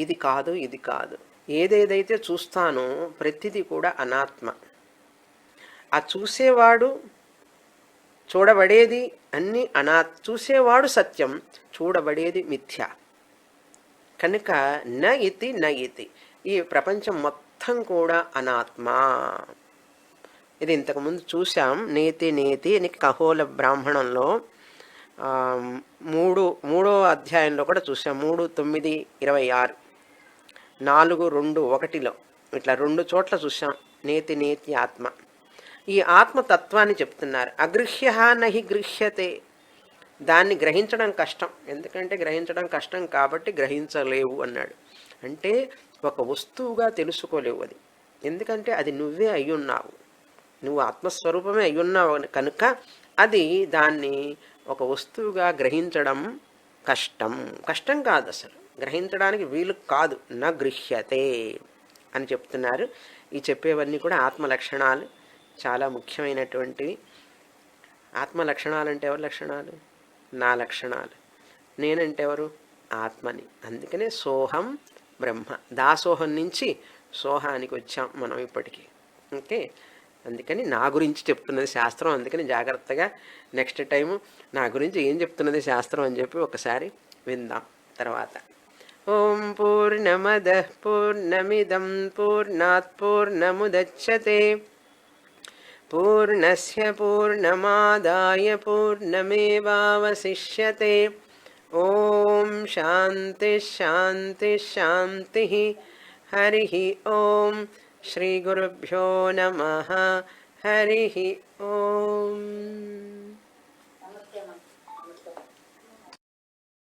ఇది కాదు ఇది కాదు. ఏదేదైతే చూస్తానో ప్రతిదీ కూడా అనాత్మ. ఆ చూసేవాడు, చూడబడేది అన్నీ చూసేవాడు సత్యం, చూడబడేది మిథ్య. కనుక న ఇతి న ఇతి, ఈ ప్రపంచం మొత్తం కూడా అనాత్మ. ఇది ఇంతకుముందు చూసాం. నేతి నేతి అని ఖగోళ బ్రాహ్మణంలో మూడో అధ్యాయంలో కూడా చూసాం. 3:9-26, 4:2-1 ఇట్లా 2 చోట్ల చూసాం. నేతి నేతి ఆత్మ. ఈ ఆత్మతత్వాన్ని చెప్తున్నారు. అగృహ్య నహి గృహ్యతే. దాన్ని గ్రహించడం కష్టం. ఎందుకంటే గ్రహించడం కష్టం కాబట్టి గ్రహించలేవు అన్నాడు. అంటే ఒక వస్తువుగా తెలుసుకోలేవు అది. ఎందుకంటే అది నువ్వే అయ్యున్నావు, నువ్వు ఆత్మస్వరూపమే అయ్యున్నావు కనుక అది దాన్ని ఒక వస్తువుగా గ్రహించడం కష్టం కాదు, అసలు గ్రహించడానికి వీలు కాదు. న గృహ్యతే అని చెప్తున్నారు. ఈ చెప్పేవన్నీ కూడా ఆత్మ లక్షణాలు, చాలా ముఖ్యమైనటువంటివి. ఆత్మ లక్షణాలు అంటే ఎవరి లక్షణాలు? నా లక్షణాలు. నేనంటే ఎవరు? ఆత్మని. అందుకనే సోహం బ్రహ్మ. దాసోహం నుంచి సోహానికి వచ్చాం మనం ఇప్పటికీ. ఓకే, అందుకని నా గురించి చెప్తున్నది శాస్త్రం. అందుకని జాగ్రత్తగా నెక్స్ట్ టైము నా గురించి ఏం చెప్తున్నది శాస్త్రం అని చెప్పి ఒకసారి విందాం తర్వాత. ఓం పూర్ణమద పూర్ణమిదం పూర్ణాత్ పూర్ణముదచ్యతే పూర్ణస్య పూర్ణమాదాయ పూర్ణమేవావశిష్యతే. ఓం శాంతి శాంతి శాంతి. హరి ఓం. శ్రీ గురుభ్యో నమః. హరి ఓం.